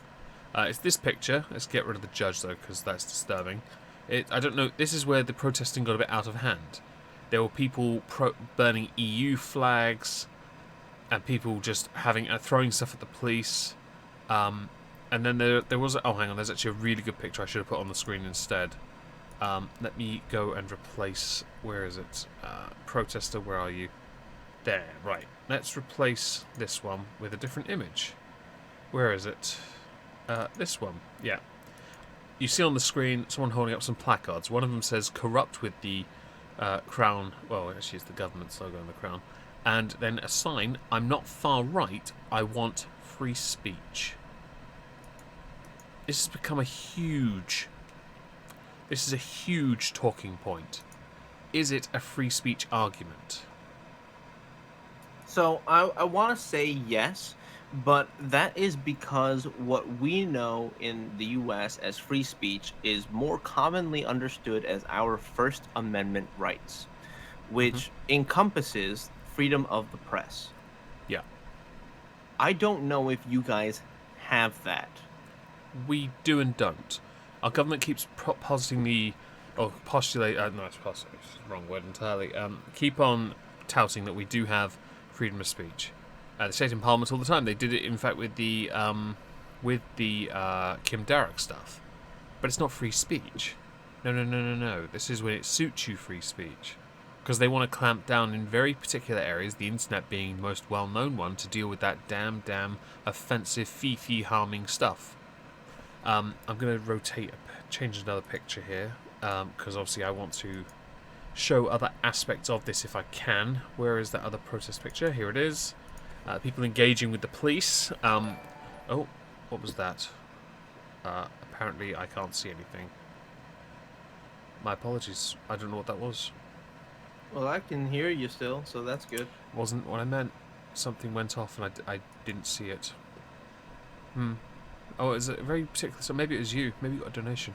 It's this picture. Let's get rid of the judge, though, because that's disturbing. I don't know. This is where the protesting got a bit out of hand. There were people burning EU flags, and people just throwing stuff at the police. And then there was. Oh, hang on. There's actually a really good picture I should have put on the screen instead. Let me go and replace. Where is it? Protester, where are you? There, right. Let's replace this one with a different image. Where is it? This one. Yeah. You see on the screen someone holding up some placards. One of them says "corrupt" with the crown. Well, actually, it's the government's logo on the crown. And then a sign: "I'm not far right. I want free speech." This has become a huge. This is a huge talking point. Is it a free speech argument? So I want to say yes, but that is because what we know in the US as free speech is more commonly understood as our First Amendment rights, which encompasses freedom of the press. Yeah. I don't know if you guys have that. We do and don't. Our government keeps positing postulate. No, it's the wrong word entirely. Keep on touting that we do have freedom of speech. They say it in Parliament all the time. They did it, in fact, with the Kim Darroch stuff. But it's not free speech. No. This is when it suits you free speech. Because they want to clamp down in very particular areas, the internet being the most well-known one, to deal with that damn offensive, fee harming stuff. I'm going to change another picture here, because obviously I want to show other aspects of this if I can. Where is that other protest picture? Here it is. People engaging with the police. Oh, what was that? Apparently I can't see anything. My apologies. I don't know what that was. Well, I can hear you still, so that's good. Wasn't what I meant. Something went off and I didn't see it. Oh, is it very particular? So maybe it was you. Maybe you got a donation.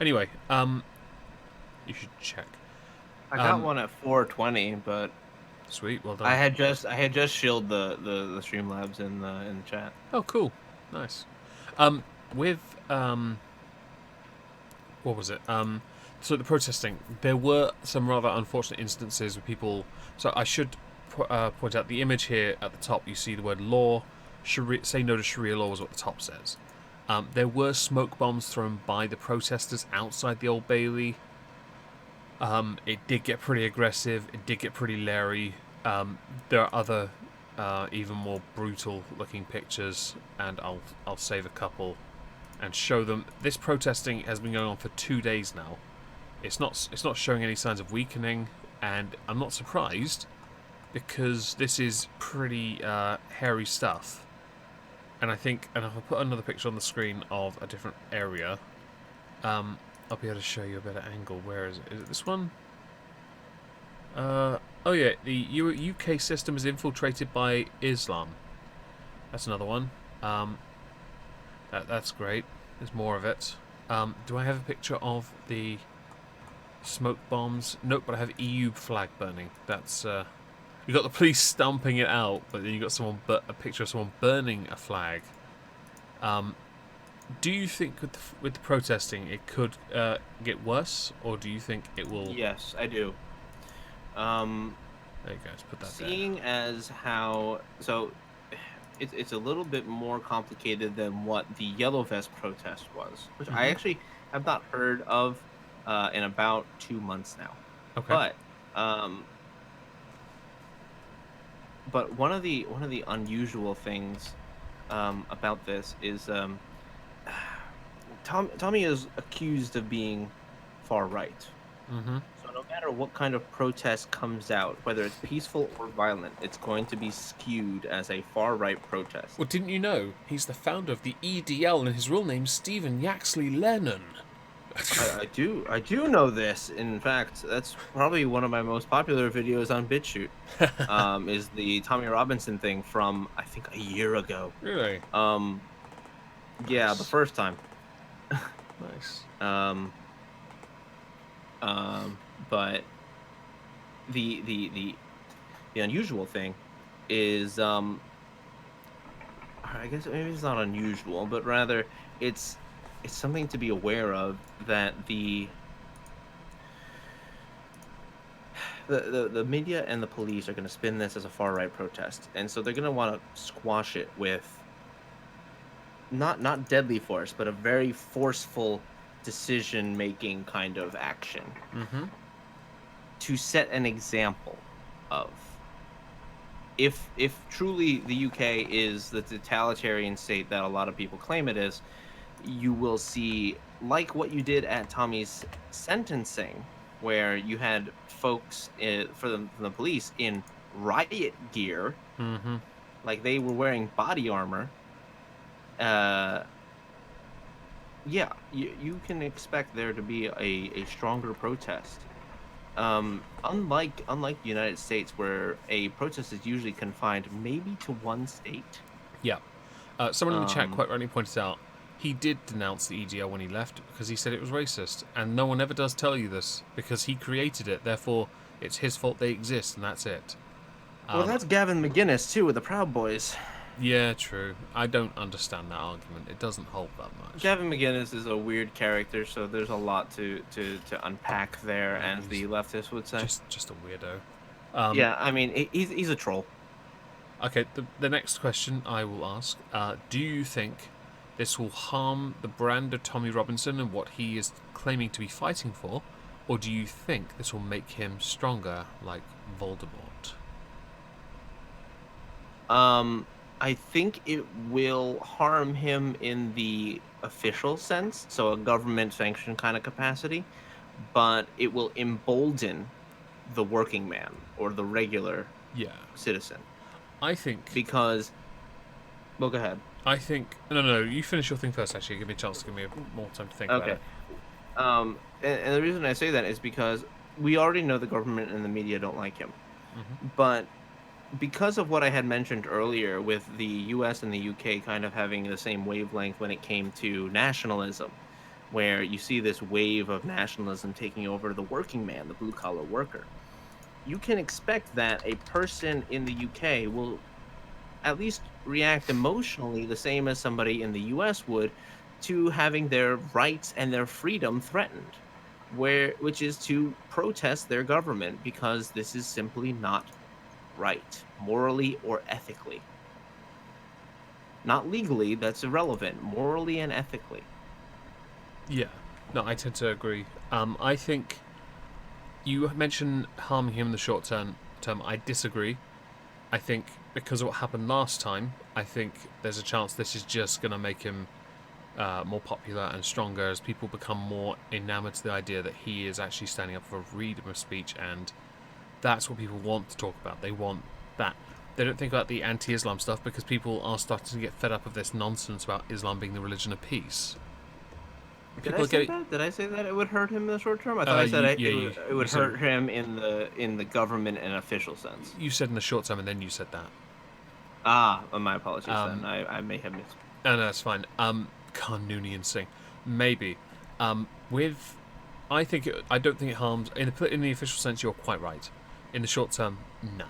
Anyway, you should check. I got one at 420, but Sweet, well done. I had just shielded the Streamlabs in the chat. Oh, cool, nice. With what was it? So the protesting, there were some rather unfortunate instances with people. So I should point out the image here at the top. You see the word law. Say no to Sharia law is what the top says. There were smoke bombs thrown by the protesters outside the Old Bailey. It did get pretty aggressive. It did get pretty leery. There are other even more brutal looking pictures, and I'll save a couple and show them. This protesting has been going on for 2 days now. It's not showing any signs of weakening, and I'm not surprised because this is pretty hairy stuff. And I think, and if I put another picture on the screen of a different area, I'll be able to show you a better angle. Where is it? Is it this one? Oh yeah, the UK system is infiltrated by Islam. That's another one. That's great. There's more of it. Do I have a picture of the smoke bombs? Nope, but I have EU flag burning. That's you got the police stomping it out, but then you got a picture of someone burning a flag. Do you think with the protesting it could get worse, or do you think it will? Yes, I do. There you go. Let's put that Seeing as how it's a little bit more complicated than what the Yellow Vest protest was, which I actually have not heard of in about 2 months now. Okay. But one of the unusual things about this is Tommy is accused of being far right. Mm-hmm. So no matter what kind of protest comes out, whether it's peaceful or violent, it's going to be skewed as a far right protest. Well, didn't you know he's the founder of the EDL, and his real name's Stephen Yaxley Lennon? I do know this. In fact, that's probably one of my most popular videos on BitChute. Is the Tommy Robinson thing from I think a year ago. Really? Yeah, the first time. Nice. But the unusual thing is I guess maybe it's not unusual, but rather it's something to be aware of, that the media and the police are going to spin this as a far right protest, and so they're going to want to squash it with not deadly force, but a very forceful decision making kind of action to set an example of, if truly the UK is the totalitarian state that a lot of people claim it is, you will see, like what you did at Tommy's sentencing, where you had folks from the police in riot gear, like they were wearing body armor. Yeah, you can expect there to be a stronger protest. Unlike the United States, where a protest is usually confined maybe to one state. Yeah. Someone in the chat quite rightly pointed out he did denounce the EDL when he left because he said it was racist, and no one ever does tell you this because he created it. Therefore, it's his fault they exist, and that's it. Well, that's Gavin McGinnis too with the Proud Boys. Yeah, true. I don't understand that argument. It doesn't hold that much. Gavin McGinnis is a weird character, so there's a lot to unpack there, as the leftists would say. Just a weirdo. Yeah, I mean, he's a troll. Okay, the next question I will ask: do you think this will harm the brand of Tommy Robinson and what he is claiming to be fighting for, or do you think this will make him stronger, like Voldemort? I think it will harm him in the official sense, so a government-sanctioned kind of capacity, but it will embolden the working man or the regular citizen. I think because. Well, go ahead. I think no. You finish your thing first. Actually, give me a chance to give me more time to think about it. And the reason I say that is because we already know the government and the media don't like him, but because of what I had mentioned earlier with the US and the UK kind of having the same wavelength when it came to nationalism, where you see this wave of nationalism taking over the working man, the blue-collar worker, you can expect that a person in the UK will at least react emotionally the same as somebody in the US would to having their rights and their freedom threatened, which is to protest their government because this is simply not right, morally or ethically. Not legally, that's irrelevant. Morally and ethically. Yeah, no, I tend to agree. I think you mentioned harming him in the short term. I disagree. I think because of what happened last time, I think there's a chance this is just going to make him more popular and stronger as people become more enamored to the idea that he is actually standing up for freedom of speech, and that's what people want to talk about. They want that. They don't think about the anti-Islam stuff because people are starting to get fed up of this nonsense about Islam being the religion of peace. Did I say that? Did I say that it would hurt him in the short term? I thought I said it would hurt him in the government and official sense. You said in the short term, and then you said that. Ah, my apologies then. I may have missed. No, that's fine. Carnoonian sing, maybe. I don't think it harms in the official sense. You're quite right. In the short term, nah.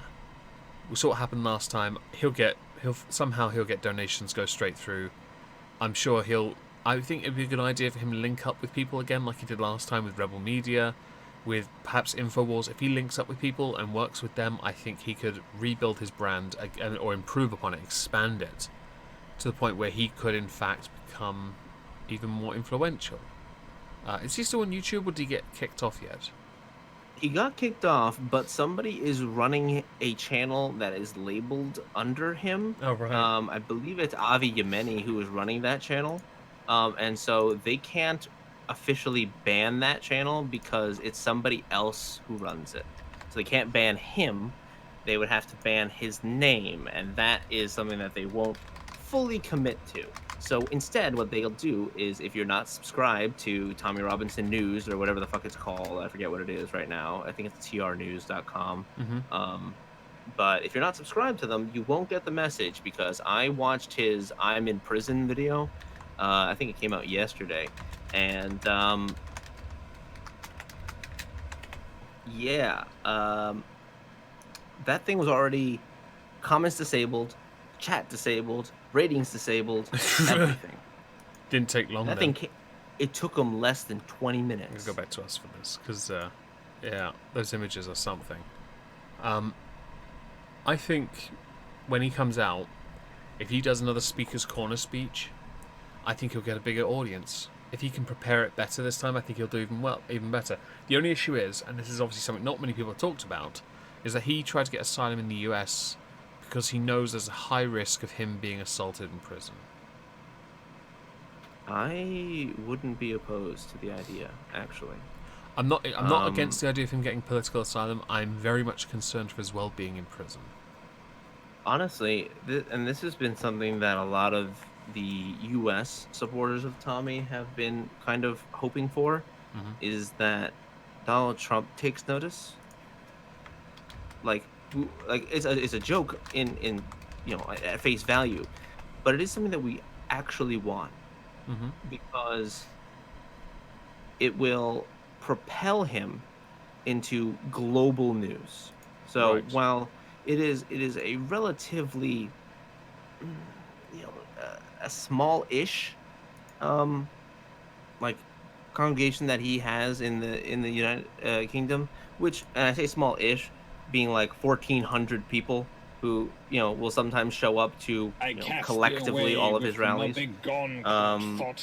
We saw what happened last time. He'll get donations go straight through. I'm sure I think it'd be a good idea for him to link up with people again, like he did last time with Rebel Media, with perhaps Infowars. If he links up with people and works with them, I think he could rebuild his brand or improve upon it, expand it to the point where he could, in fact, become even more influential. Is he still on YouTube, or did he get kicked off yet? He got kicked off, but somebody is running a channel that is labeled under him. Oh, right. I believe it's Avi Yemeni who is running that channel. And so they can't officially ban that channel because it's somebody else who runs it. So they can't ban him. They would have to ban his name, and that is something that they won't fully commit to. So instead, what they'll do is, if you're not subscribed to Tommy Robinson News or whatever the fuck it's called, I forget what it is right now. I think it's trnews.com. Mm-hmm. But if you're not subscribed to them, you won't get the message, because I watched his I'm in prison video. I think it came out yesterday. And that thing was already comments disabled, chat disabled, ratings disabled, everything. Didn't take long. That thing it took them less than 20 minutes. Go back to us for this, because those images are something. I think when he comes out, if he does another Speaker's Corner speech, I think he'll get a bigger audience. If he can prepare it better this time, I think he'll do even better. The only issue is, and this is obviously something not many people have talked about, is that he tried to get asylum in the US because he knows there's a high risk of him being assaulted in prison. I wouldn't be opposed to the idea, actually. I'm not against the idea of him getting political asylum. I'm very much concerned for his well-being in prison. Honestly, and this has been something that a lot of the U.S. supporters of Tommy have been kind of hoping for, is that Donald Trump takes notice. Like it's a joke in at face value, but it is something that we actually want, because it will propel him into global news. So while it is a relatively a small-ish congregation that he has in the United Kingdom, which, and I say small-ish, being like 1,400 people who will sometimes show up to collectively all of his rallies.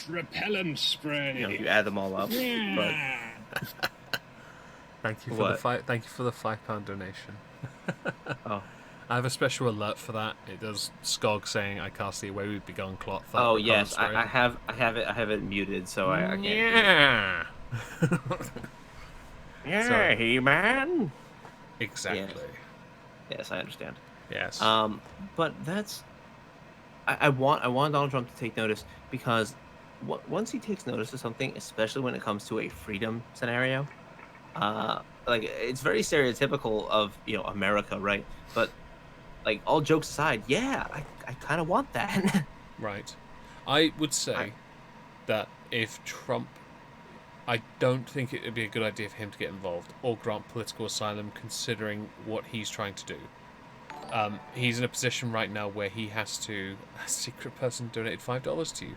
Repellent spray. If you add them all up. But thank you for the £5 donation. Oh. I have a special alert for that. It does Skog saying, "I cast the away with begun clot." Oh yes, I have it muted, so I can't. Yeah. Yeah, He-Man. Exactly. Yes, I understand. Yes. But that's I want Donald Trump to take notice, because once he takes notice of something, especially when it comes to a freedom scenario, it's very stereotypical of America, right? But all jokes aside, yeah, I kind of want that. Right. I would say that if Trump, I don't think it would be a good idea for him to get involved or grant political asylum, considering what he's trying to do. He's in a position right now where he has to. A secret person donated $5 to you.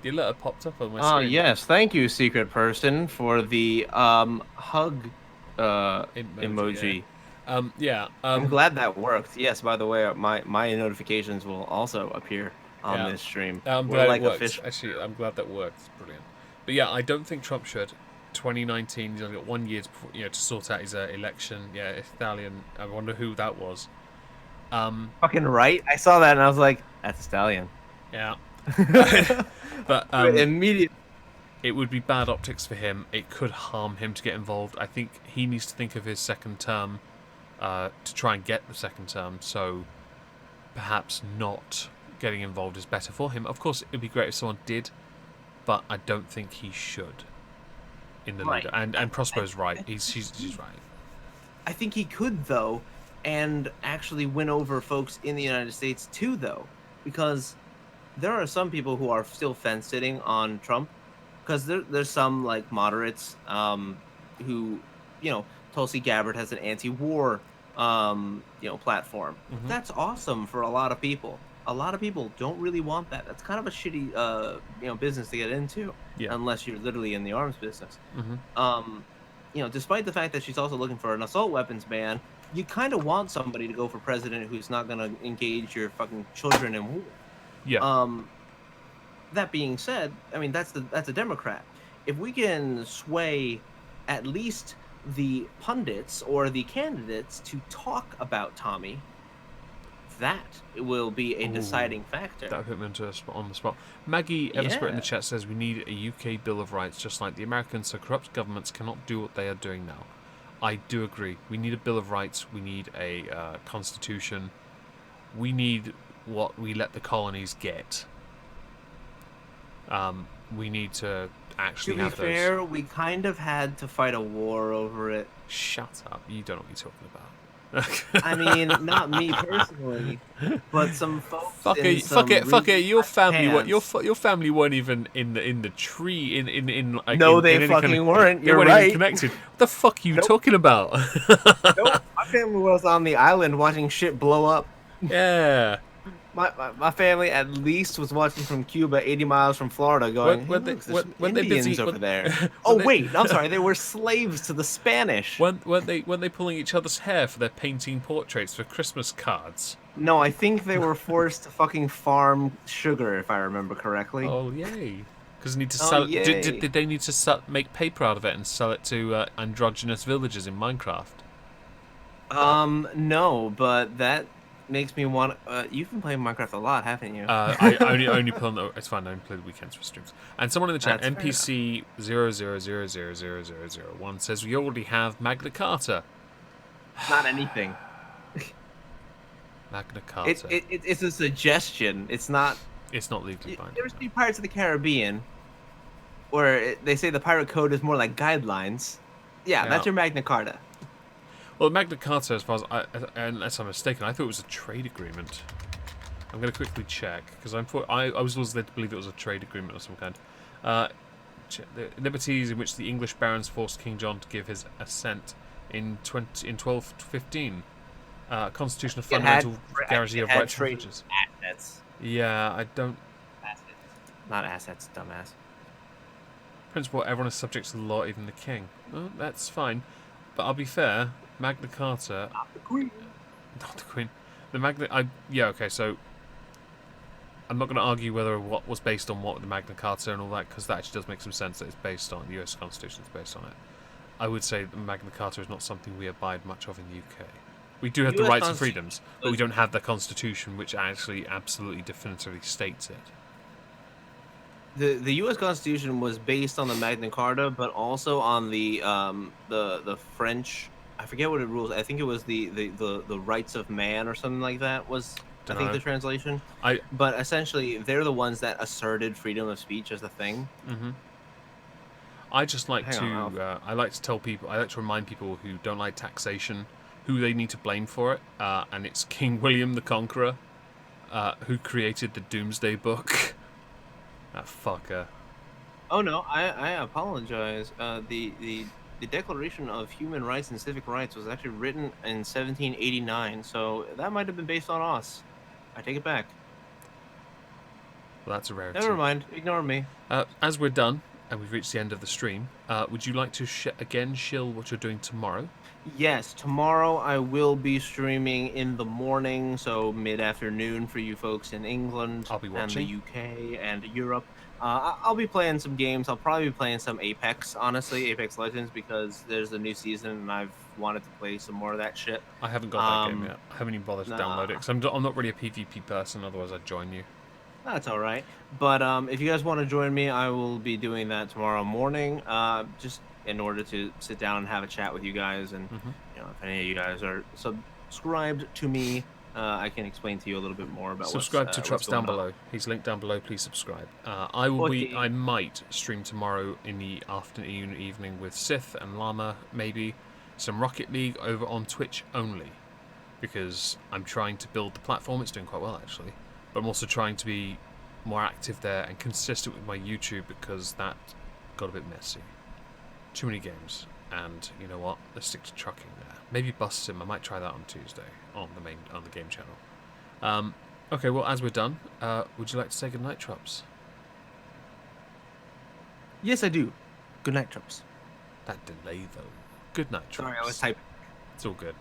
The alert popped up on my screen. Yes, thank you, secret person, for the hug emoji. Yeah. I'm glad that worked. Yes, by the way, my notifications will also appear on this stream. I'm glad it worked. Actually, I'm glad that worked. Brilliant. But yeah, I don't think Trump should. 2019. He's only got 1 year to sort out his election. Yeah, Italian. I wonder who that was. Fucking right. I saw that and I was like, that's a stallion. Yeah. But Immediately. it would be bad optics for him. It could harm him to get involved. I think he needs to think of his second term to try and get the second term. So perhaps not getting involved is better for him. Of course, it would be great if someone did, but I don't think he should in the Right. leader. And Prospero's right. She's right. I think he could, though, and actually win over folks in the United States, too, though, because there are some people who are still fence-sitting on Trump, because there's some, like, moderates who, Tulsi Gabbard has an anti-war, platform. Mhm. That's awesome for a lot of people. A lot of people don't really want that. That's kind of a shitty, business to get into, Yeah. unless you're literally in the arms business. Mhm. Despite the fact that she's also looking for an assault weapons ban, you kind of want somebody to go for president who's not going to engage your fucking children in war. Yeah. That being said, I mean that's a Democrat. If we can sway at least the pundits or the candidates to talk about Tommy, that will be a deciding factor. That put me on the spot. Maggie Eversberg in the chat says we need a UK Bill of Rights just like the Americans, so corrupt governments cannot do what they are doing now. I do agree. We need a Bill of Rights. We need a constitution. We need what we let the colonies get. We need to actually have those. To be fair, we kind of had to fight a war over it. Shut up. You don't know what you're talking about. I mean, not me personally, but some folks. Fuck it. Your family weren't even in the tree. No, they fucking weren't. You're right. right. Even connected. What the fuck are you talking about? Nope. My family was on the island watching shit blow up. Yeah. My family at least was watching from Cuba, 80 miles from Florida, going, when they Indians over there. Wait, I'm sorry, they were slaves to the Spanish. Weren't they pulling each other's hair for their painting portraits for Christmas cards? No, I think they were forced to fucking farm sugar, if I remember correctly. Oh, yay. Because they need to sell it. Did they need to make paper out of it and sell it to androgynous villagers in Minecraft? No, but that makes me want. You've been playing Minecraft a lot, haven't you? I only play on the. It's fine. I only play the weekends for streams. And someone in the chat, That's NPC 000000001 says we already have Magna Carta. Not anything. Magna Carta. It's a suggestion. It's not. It's not legally binding. There's the Pirates of the Caribbean, where they say the pirate code is more like guidelines. Yeah, that's your Magna Carta. Well, Magna Carta, as far as unless I'm mistaken, I thought it was a trade agreement. I'm going to quickly check because I was always led to believe it was a trade agreement of some kind. The liberties in which the English barons forced King John to give his assent in 1215. Constitution of fundamental guarantee of rights and privileges. Assets. Yeah, I don't. Assets. Not assets, dumbass. Principle: everyone is subject to the law, even the king. Well, that's fine, but I'll be fair. Magna Carta. Not the Queen. Not the Queen. The Magna. Yeah. Okay. So I'm not going to argue whether what was based on what the Magna Carta and all that, because that actually does make some sense. That it's based on the U.S. Constitution. Is based on it. I would say the Magna Carta is not something we abide much of in the UK. We do have the rights and freedoms, but we don't have the Constitution, which actually absolutely definitively states it. The U.S. Constitution was based on the Magna Carta, but also on the French. I forget what it rules. I think it was the rights of man or something like that was. I think the translation. But essentially, they're the ones that asserted freedom of speech as a thing. Mm-hmm. I just like I like to tell people. I like to remind people who don't like taxation who they need to blame for it, and it's King William the Conqueror, who created the Doomsday Book. That fucker. Oh no, I apologize. The Declaration of Human Rights and Civic Rights was actually written in 1789, so that might have been based on us. I take it back. Well, that's a rarity. Never mind, ignore me. As we're done, and we've reached the end of the stream, would you like to again shill what you're doing tomorrow? Yes, tomorrow I will be streaming in the morning, so mid-afternoon for you folks in England I'll be watching. and the UK and Europe. I'll be playing some games. I'll probably be playing some Apex, honestly, Apex Legends, because there's a new season and I've wanted to play some more of that shit. I haven't got that game yet. I haven't even bothered to download it Nah, because I'm not really a PvP person. Otherwise, I'd join you. that's all right. But if you guys want to join me, I will be doing that tomorrow morning. Just in order to sit down and have a chat with you guys, and if any of you guys are subscribed to me, I can explain to you a little bit more about Subscribe to what's Trups going down on. below. He's linked down below. Please subscribe. I will be. Okay. I might stream tomorrow in the afternoon, evening with Sith and Llama. Maybe some Rocket League over on Twitch only, because I'm trying to build the platform. It's doing quite well actually, but I'm also trying to be more active there and consistent with my YouTube because that got a bit messy. Too many games, and you know what? Let's stick to trucking there. Maybe Bus Sim. I might try that on Tuesday on the game channel. Okay, well, as we're done, would you like to say goodnight, Trups? Yes, I do. Good night, Trups. That delay, though. Good night, Trups. Sorry, I was typing. It's all good.